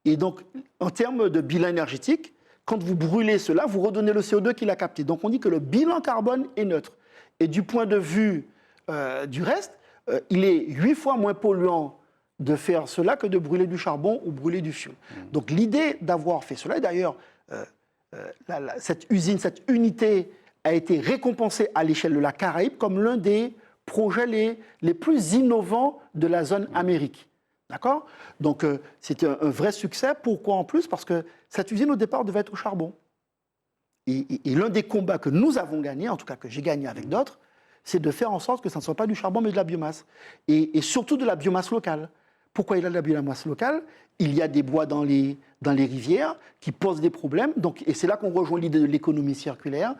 Et donc, en termes de bilan énergétique, quand vous brûlez cela, vous redonnez le CO2 qu'il a capté. Donc on dit que le bilan carbone est neutre. Et du point de vue du reste, il est 8 fois moins polluant de faire cela que de brûler du charbon ou brûler du fioul. Donc l'idée d'avoir fait cela, et d'ailleurs, cette usine, cette unité a été récompensée à l'échelle de la Caraïbe comme l'un des projets les plus innovants de la zone Amérique. D'accord? Donc, c'était un vrai succès. Pourquoi en plus? Parce que cette usine, au départ, devait être au charbon. Et l'un des combats que nous avons gagnés, en tout cas que j'ai gagné avec d'autres, c'est de faire en sorte que ça ne soit pas du charbon, mais de la biomasse. Et surtout de la biomasse locale. Pourquoi il y a de la biomasse locale? Il y a des bois dans les rivières qui posent des problèmes. Donc, et c'est là qu'on rejoint l'idée de l'économie circulaire.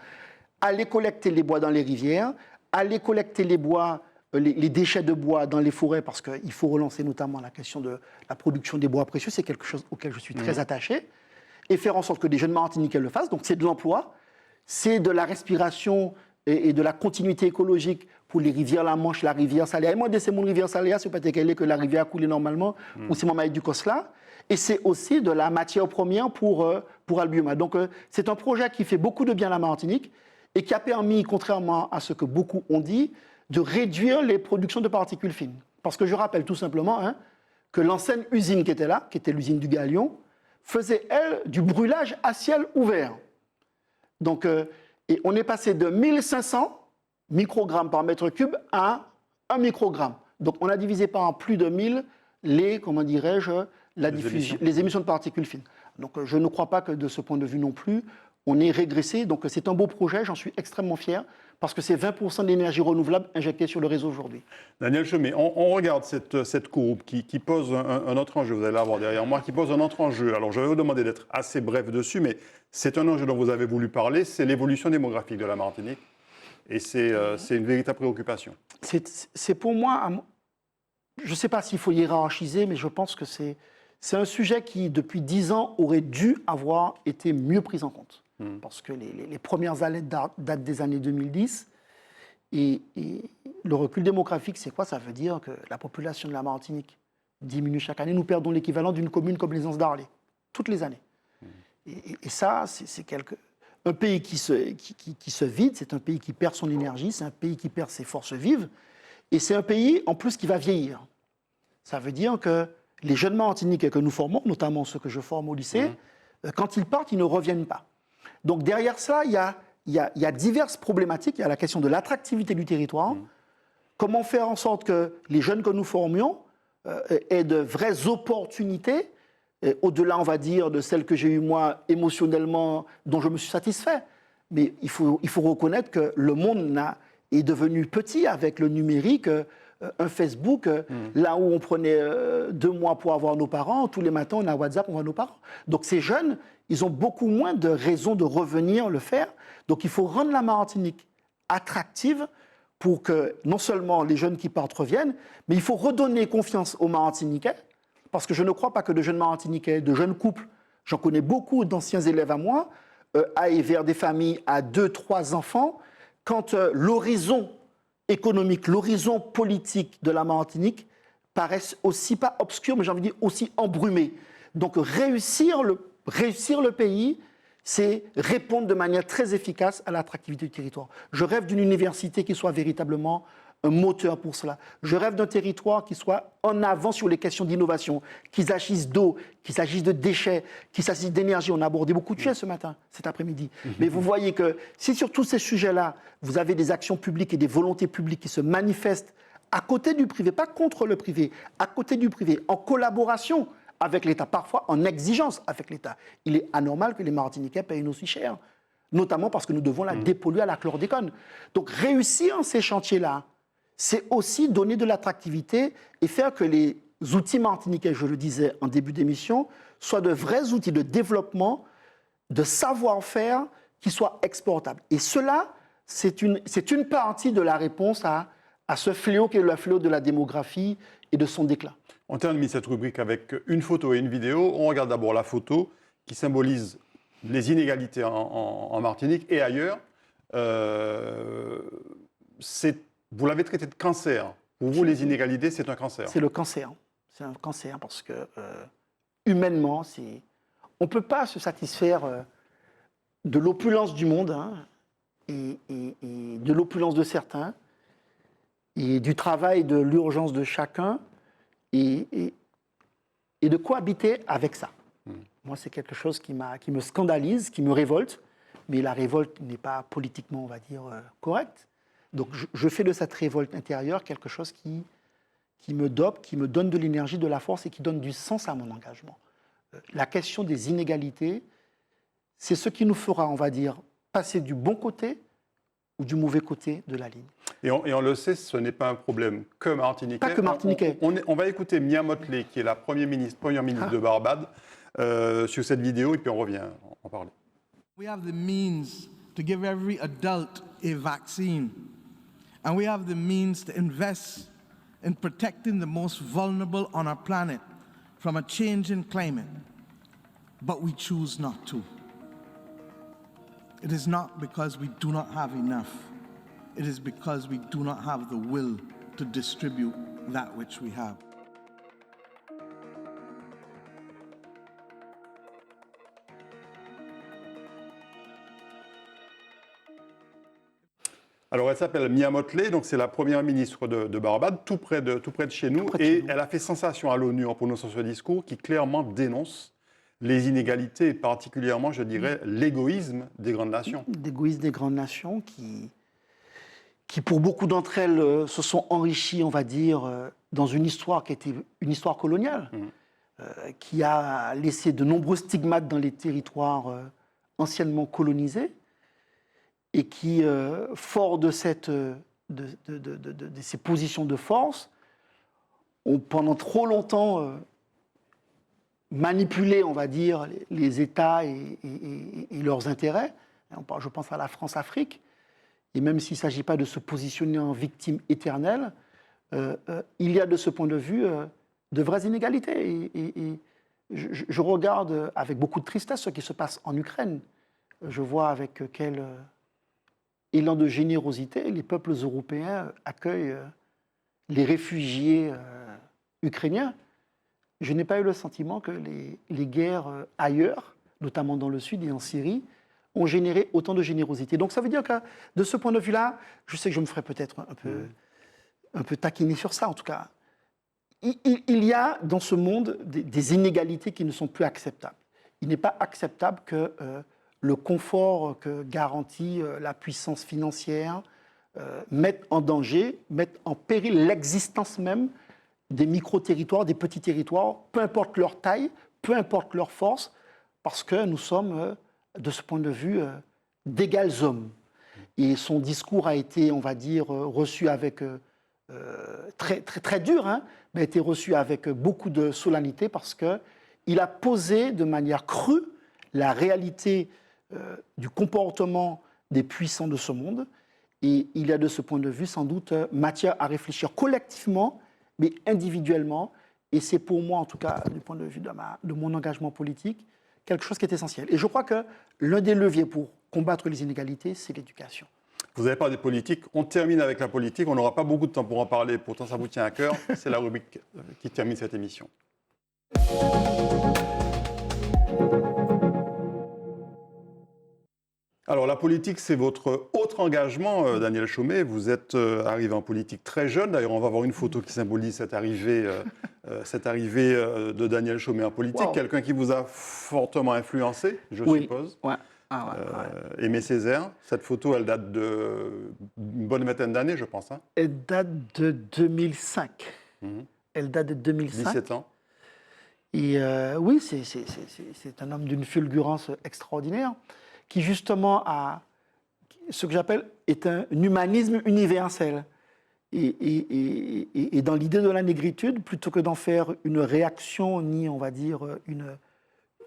Aller collecter les bois dans les rivières, aller collecter les bois, les déchets de bois dans les forêts, parce qu'il faut relancer notamment la question de la production des bois précieux, c'est quelque chose auquel je suis très attaché, et faire en sorte que des jeunes Martiniquais le fassent. Donc c'est de l'emploi, c'est de la respiration et de la continuité écologique pour les rivières La Manche, la rivière Saléa. Et moi, c'est mon rivière Saléa, c'est peut-être qu'elle est que la rivière a coulé normalement, ou c'est mon maïs du Cosla. Et c'est aussi de la matière première pour Albioma. Donc c'est un projet qui fait beaucoup de bien à la Martinique et qui a permis, contrairement à ce que beaucoup ont dit, de réduire les productions de particules fines. Parce que je rappelle tout simplement que l'ancienne usine qui était là, qui était l'usine du Galion, faisait, elle, du brûlage à ciel ouvert. Donc, et on est passé de 1500 microgrammes par mètre cube à 1 microgramme. Donc, on a divisé par plus de 1000 les émissions de particules fines. Donc, je ne crois pas que de ce point de vue non plus, on ait régressé. Donc, c'est un beau projet, j'en suis extrêmement fier, parce que c'est 20% d'énergie renouvelable injectée sur le réseau aujourd'hui. Daniel Chaumet, on regarde cette courbe qui pose un autre enjeu, vous allez la voir derrière moi, qui pose un autre enjeu. Alors, je vais vous demander d'être assez bref dessus, mais c'est un enjeu dont vous avez voulu parler, c'est l'évolution démographique de la Martinique. Et c'est une véritable préoccupation. C'est pour moi, je ne sais pas s'il faut hiérarchiser, mais je pense que c'est un sujet qui, depuis 10 ans, aurait dû avoir été mieux pris en compte. Parce que les premières alertes datent des années 2010. Et le recul démographique, c'est quoi? Ça veut dire que la population de la Martinique diminue chaque année. Nous perdons l'équivalent d'une commune comme les Anses d'Arlé, toutes les années. Et ça, c'est un pays qui se vide, c'est un pays qui perd son énergie, c'est un pays qui perd ses forces vives. Et c'est un pays, en plus, qui va vieillir. Ça veut dire que les jeunes Martiniquais que nous formons, notamment ceux que je forme au lycée, quand ils partent, ils ne reviennent pas. Donc derrière ça, il y a diverses problématiques. Il y a la question de l'attractivité du territoire. Comment faire en sorte que les jeunes que nous formions aient de vraies opportunités, au-delà, on va dire, de celles que j'ai eues moi émotionnellement, dont je me suis satisfait. Mais il faut reconnaître que le monde est devenu petit avec le numérique. Un Facebook, là où on prenait 2 mois pour avoir nos parents, tous les matins, on a WhatsApp, on voit nos parents. Donc ces jeunes, ils ont beaucoup moins de raisons de revenir le faire. Donc il faut rendre la Martinique attractive pour que non seulement les jeunes qui partent reviennent, mais il faut redonner confiance aux Martiniquais, parce que je ne crois pas que de jeunes Martiniquais, de jeunes couples, j'en connais beaucoup d'anciens élèves à moi, aillent vers des familles à 2, 3 enfants, quand l'horizon économique, l'horizon politique de la Martinique paraissent aussi, pas obscur, mais j'ai envie de dire aussi embrumé. Donc réussir le pays, c'est répondre de manière très efficace à l'attractivité du territoire. Je rêve d'une université qui soit véritablement un moteur pour cela. Je rêve d'un territoire qui soit en avant sur les questions d'innovation, qu'il s'agisse d'eau, qu'il s'agisse de déchets, qu'il s'agisse d'énergie. On a abordé beaucoup de sujets ce matin, cet après-midi. Mais vous voyez que si sur tous ces sujets-là, vous avez des actions publiques et des volontés publiques qui se manifestent à côté du privé, pas contre le privé, à côté du privé, en collaboration avec l'État, parfois en exigence avec l'État. Il est anormal que les Martiniquais payent aussi cher, notamment parce que nous devons la dépolluer à la chlordécone. Donc réussir ces chantiers-là, c'est aussi donner de l'attractivité et faire que les outils martiniquais, je le disais en début d'émission, soient de vrais outils de développement de savoir-faire qui soit exportable. Et cela, c'est une partie de la réponse à ce fléau qui est le fléau de la démographie et de son déclin. On termine cette rubrique avec une photo et une vidéo. On regarde d'abord la photo qui symbolise les inégalités en Martinique et ailleurs. Vous l'avez traité de cancer. Pour vous, les inégalités, c'est un cancer. C'est le cancer. C'est un cancer parce que, humainement, on ne peut pas se satisfaire de l'opulence du monde et de l'opulence de certains et du travail, de l'urgence de chacun et de cohabiter avec ça. Moi, c'est quelque chose qui me scandalise, qui me révolte, mais la révolte n'est pas politiquement, on va dire, correcte. Donc, je fais de cette révolte intérieure quelque chose qui me dope, qui me donne de l'énergie, de la force et qui donne du sens à mon engagement. La question des inégalités, c'est ce qui nous fera, on va dire, passer du bon côté ou du mauvais côté de la ligne. Et on le sait, ce n'est pas un problème que martiniquais. Pas que martiniquais. On va écouter Mia Mottley, qui est la première ministre de Barbade, sur cette vidéo, et puis on revient en parler. We have the means to give every adult a vaccine. And we have the means to invest in protecting the most vulnerable on our planet from a change in climate. But we choose not to. It is not because we do not have enough. It is because we do not have the will to distribute that which we have. Alors, elle s'appelle Mia Mottley, donc c'est la première ministre de Barbade, tout près de chez nous. Et elle a fait sensation à l'ONU en prononçant ce discours qui clairement dénonce les inégalités et particulièrement, je dirais, l'égoïsme des grandes nations. L'égoïsme des grandes nations qui pour beaucoup d'entre elles, se sont enrichies, on va dire, dans une histoire qui était une histoire coloniale, qui a laissé de nombreux stigmates dans les territoires anciennement colonisés, et qui, fort de ces positions de force, ont pendant trop longtemps manipulé, on va dire, les États et leurs intérêts. Je pense à la France-Afrique. Et même s'il ne s'agit pas de se positionner en victime éternelle, il y a de ce point de vue de vraies inégalités. Et je regarde avec beaucoup de tristesse ce qui se passe en Ukraine. Je vois avec quel élan de générosité les peuples européens accueillent les réfugiés ukrainiens. Je n'ai pas eu le sentiment que les guerres ailleurs, notamment dans le Sud et en Syrie, ont généré autant de générosité. Donc ça veut dire que, de ce point de vue-là, je sais que je me ferai peut-être un peu taquiner sur ça, en tout cas. Il y a dans ce monde des inégalités qui ne sont plus acceptables. Il n'est pas acceptable que le confort que garantit la puissance financière mette en danger, mette en péril l'existence même des micro-territoires, des petits territoires, peu importe leur taille, peu importe leur force, parce que nous sommes, de ce point de vue, d'égals hommes. Et son discours a été, on va dire, reçu avec très dur, mais a été reçu avec beaucoup de solennité parce qu'il a posé de manière crue la réalité du comportement des puissants de ce monde. Et il y a de ce point de vue sans doute matière à réfléchir collectivement, mais individuellement. Et c'est pour moi, en tout cas, du point de vue de mon engagement politique, quelque chose qui est essentiel. Et je crois que l'un des leviers pour combattre les inégalités, c'est l'éducation. Vous avez parlé des politiques. On termine avec la politique. On n'aura pas beaucoup de temps pour en parler. Pourtant, ça vous tient à cœur. C'est la rubrique qui termine cette émission. Alors, la politique, c'est votre autre engagement, Daniel Chaumet. Vous êtes arrivé en politique très jeune. D'ailleurs, on va voir une photo qui symbolise cette arrivée de Daniel Chaumet en politique. Wow. Quelqu'un qui vous a fortement influencé, je suppose. Ouais. Aimé Césaire. Cette photo, elle date d'une bonne vingtaine d'années, je pense. Elle date de 2005. Elle date de 2005. 17 ans. Et oui, c'est un homme d'une fulgurance extraordinaire qui, justement, a ce que j'appelle est un humanisme universel. Et dans l'idée de la négritude, plutôt que d'en faire une réaction, ni, on va dire,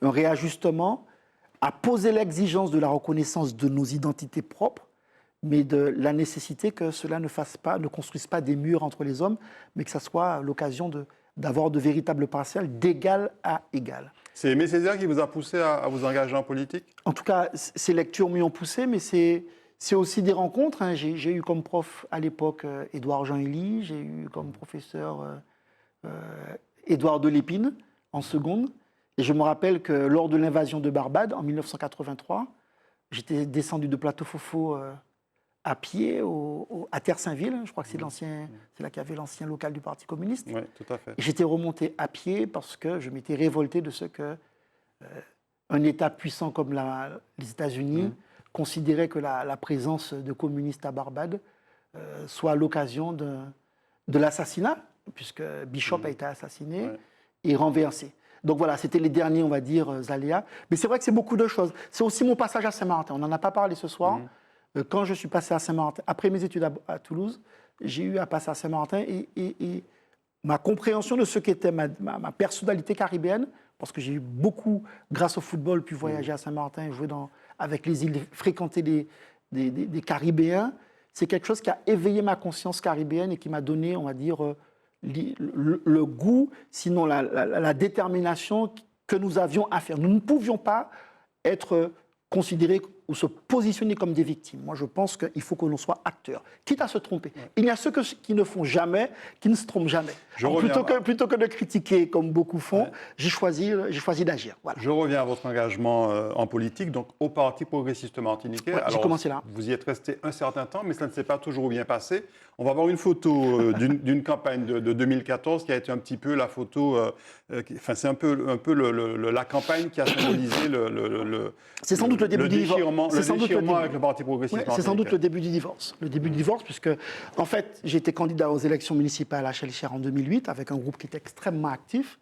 un réajustement, à poser l'exigence de la reconnaissance de nos identités propres, mais de la nécessité que cela ne construise pas des murs entre les hommes, mais que ça soit l'occasion d'avoir de véritables parcelles d'égal à égal. C'est Aimé Césaire qui vous a poussé à vous engager en politique? En tout cas, ces lectures m'y ont poussé, mais c'est aussi des rencontres, hein. J'ai eu comme prof à l'époque Édouard Jean Élie, j'ai eu comme professeur Édouard Delépine en seconde. Et je me rappelle que lors de l'invasion de Barbade en 1983, j'étais descendu de Plateau Fofo à pied à Terre-Saint-Ville. Je crois que c'est là qu'il y avait l'ancien local du Parti communiste. Oui, tout à fait. Et j'étais remonté à pied parce que je m'étais révolté de ce que un État puissant comme les États-Unis considérait que la présence de communistes à Barbade soit l'occasion de l'assassinat, puisque Bishop a été assassiné et renversé. Donc voilà, c'était les derniers, on va dire, aléas. Mais c'est vrai que c'est beaucoup de choses. C'est aussi mon passage à Saint-Martin. On n'en a pas parlé ce soir. Quand je suis passé à Saint-Martin, après mes études à Toulouse, j'ai eu à passer à Saint-Martin et ma compréhension de ce qu'était ma personnalité caribéenne, parce que j'ai eu beaucoup, grâce au football, pu voyager à Saint-Martin, jouer avec les îles, fréquenter des Caribéens, c'est quelque chose qui a éveillé ma conscience caribéenne et qui m'a donné, on va dire, le goût, sinon la détermination que nous avions à faire. Nous ne pouvions pas être considérés ou se positionner comme des victimes. Moi, je pense qu'il faut que l'on soit acteur, quitte à se tromper. Il y a ceux qui ne font jamais, qui ne se trompent jamais. Alors, plutôt que de critiquer, comme beaucoup font, j'ai choisi d'agir. Voilà. Je reviens à votre engagement en politique, donc au Parti progressiste martiniquais. Ouais, j'ai commencé là. Vous y êtes resté un certain temps, mais ça ne s'est pas toujours bien passé. On va voir une photo d'une campagne de 2014 qui a été un petit peu la photo... c'est un peu la campagne qui a symbolisé c'est sans doute le début du déchirement avec le Parti progressiste martiniquais. C'est sans doute le début du divorce. Le début du divorce, puisque, en fait, j'ai été candidat aux élections municipales à Chelcher en 2008 avec un groupe qui était extrêmement actif.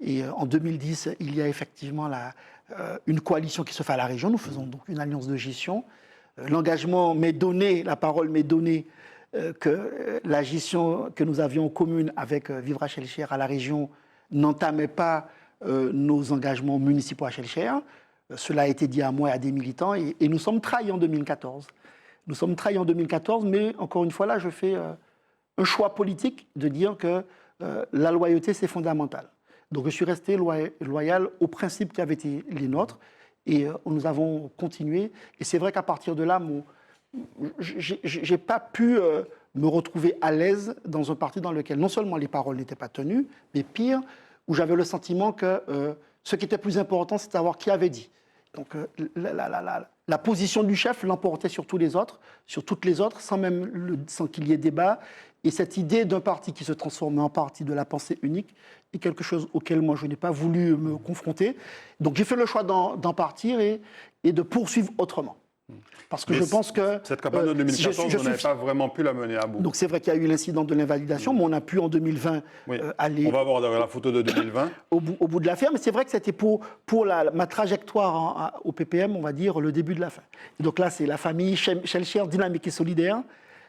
Et en 2010, il y a effectivement une coalition qui se fait à la région. Nous faisons donc une alliance de gestion. L'engagement m'est donné, la parole m'est donnée que la gestion que nous avions commune avec Vivre Chelcher à la région n'entamait pas nos engagements municipaux à Chelcher. Cela a été dit à moi et à des militants et nous sommes trahis en 2014. Nous sommes trahis en 2014, mais encore une fois, là, je fais un choix politique de dire que la loyauté, c'est fondamental. Donc je suis resté loyal aux principes qui avaient été les nôtres et nous avons continué. Et c'est vrai qu'à partir de là, je n'ai pas pu me retrouver à l'aise dans un parti dans lequel non seulement les paroles n'étaient pas tenues, mais pire, où j'avais le sentiment que ce qui était plus important, c'est de savoir qui avait dit. Donc la position du chef l'emportait sur toutes les autres, sans qu'il y ait débat. Et cette idée d'un parti qui se transforme en parti de la pensée unique est quelque chose auquel moi je n'ai pas voulu me confronter. Donc j'ai fait le choix d'en partir et de poursuivre autrement. Parce que je pense que... Cette campagne de 2014, vous n'avez pas vraiment pu la mener à bout. Donc c'est vrai qu'il y a eu l'incident de l'invalidation, mais on a pu en 2020 aller... On va voir la photo de 2020. au bout de l'affaire, mais c'est vrai que c'était pour ma trajectoire au PPM, on va dire, le début de la fin. Et donc là, c'est la famille Chelcher dynamique et solidaire.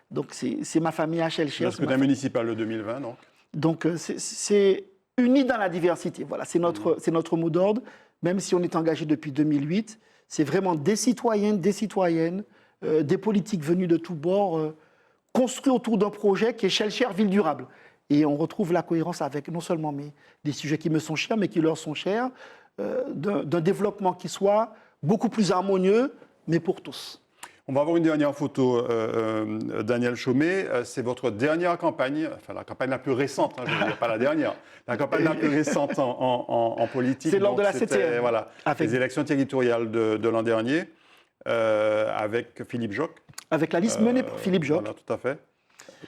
Donc c'est ma famille à Chelcher. Le scrutin municipal de 2020, donc. Donc c'est unis dans la diversité. Voilà, c'est notre mot d'ordre, même si on est engagé depuis 2008. C'est vraiment des citoyens, des citoyennes, des politiques venus de tous bords, construits autour d'un projet qui est Chelcher Ville Durable. Et on retrouve la cohérence avec non seulement des sujets qui me sont chers, mais qui leur sont chers, d'un développement qui soit beaucoup plus harmonieux, mais pour tous. On va avoir une dernière photo, Daniel Chaumet. C'est votre dernière campagne, enfin la campagne la plus récente, je ne veux dire pas la dernière, la campagne la plus récente en politique. C'est lors de la CTM. Voilà, les élections territoriales de l'an dernier, avec Philippe Joc. Avec la liste menée par Philippe Joc. Voilà, tout à fait.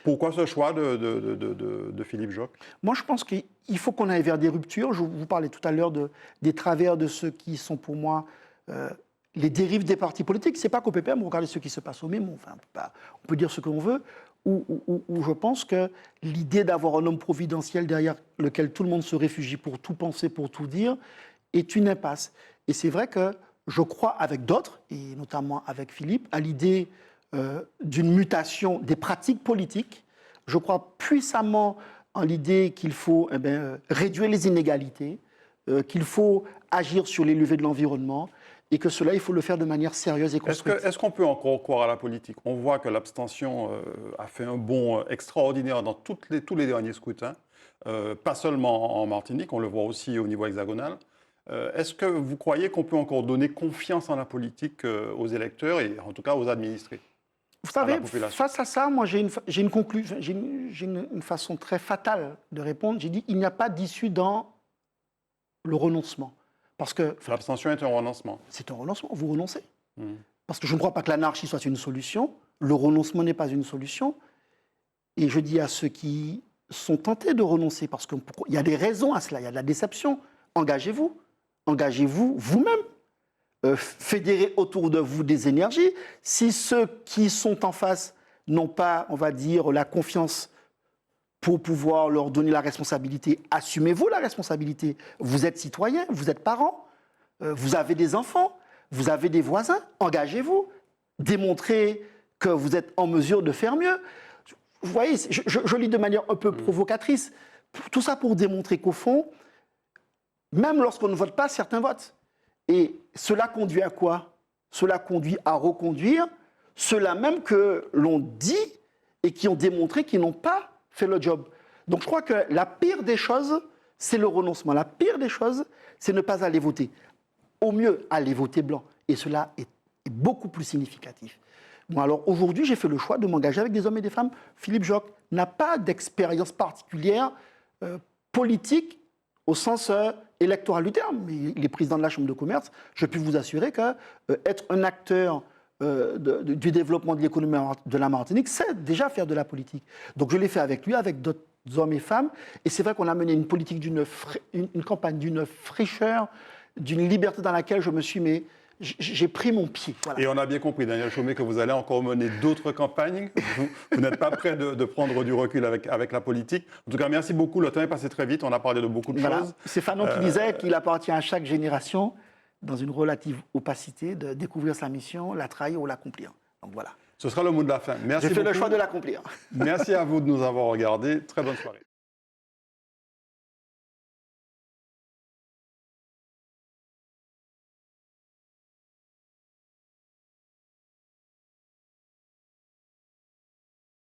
Pourquoi ce choix de Philippe Joc? Moi, je pense qu'il faut qu'on aille vers des ruptures. Je vous parlais tout à l'heure des travers de ceux qui sont pour moi... les dérives des partis politiques, c'est pas qu'au PPM, vous regardez ce qui se passe au MIM, enfin, on peut dire ce qu'on veut, où je pense que l'idée d'avoir un homme providentiel derrière lequel tout le monde se réfugie pour tout penser, pour tout dire, est une impasse. Et c'est vrai que je crois avec d'autres, et notamment avec Philippe, à l'idée d'une mutation des pratiques politiques. Je crois puissamment en l'idée qu'il faut réduire les inégalités, qu'il faut agir sur les leviers de l'environnement, et que cela, il faut le faire de manière sérieuse et construite. Est-ce qu'on peut encore croire à la politique? On voit que l'abstention a fait un bond extraordinaire dans tous les derniers scrutins, pas seulement en Martinique, on le voit aussi au niveau hexagonal. Est-ce que vous croyez qu'on peut encore donner confiance en la politique aux électeurs et en tout cas aux administrés? Vous savez, face à ça, moi j'ai une façon très fatale de répondre. J'ai dit il n'y a pas d'issue dans le renoncement. Parce que l'abstention est un renoncement. C'est un renoncement, vous renoncez. Parce que je ne crois pas que l'anarchie soit une solution. Le renoncement n'est pas une solution. Et je dis à ceux qui sont tentés de renoncer, parce qu'il y a des raisons à cela, il y a de la déception, engagez-vous. Engagez-vous vous-même. Fédérez autour de vous des énergies. Si ceux qui sont en face n'ont pas, on va dire, la confiance pour pouvoir leur donner la responsabilité, assumez-vous la responsabilité. Vous êtes citoyen, vous êtes parent, vous avez des enfants, vous avez des voisins, engagez-vous. Démontrez que vous êtes en mesure de faire mieux. Vous voyez, je lis de manière un peu provocatrice. Tout ça pour démontrer qu'au fond, même lorsqu'on ne vote pas, certains votent. Et cela conduit à quoi? Cela conduit à reconduire ceux-là même que l'on dit et qui ont démontré qu'ils n'ont pas fait le job. Donc je crois que la pire des choses, c'est le renoncement. La pire des choses, c'est ne pas aller voter. Au mieux, aller voter blanc. Et cela est beaucoup plus significatif. Bon, alors aujourd'hui, j'ai fait le choix de m'engager avec des hommes et des femmes. Philippe Joc n'a pas d'expérience particulière politique au sens électoral du terme. Mais il est président de la Chambre de commerce. Je peux vous assurer qu'être un acteur du développement de l'économie de la Martinique, c'est déjà faire de la politique. Donc je l'ai fait avec lui, avec d'autres hommes et femmes. Et c'est vrai qu'on a mené une politique une campagne d'une fraîcheur, d'une liberté dans laquelle je me suis... j'ai pris mon pied. Voilà. Et on a bien compris, Daniel Chaumet, que vous allez encore mener d'autres campagnes. Vous n'êtes pas prêt de prendre du recul avec la politique. En tout cas, merci beaucoup. Le temps est passé très vite. On a parlé de beaucoup de choses. C'est Fanon qui disait qu'il appartient à chaque génération, dans une relative opacité, de découvrir sa mission, la trahir ou l'accomplir. Donc voilà. Ce sera le mot de la fin. Merci beaucoup. J'ai fait le choix de l'accomplir. Merci à vous de nous avoir regardés. Très bonne soirée.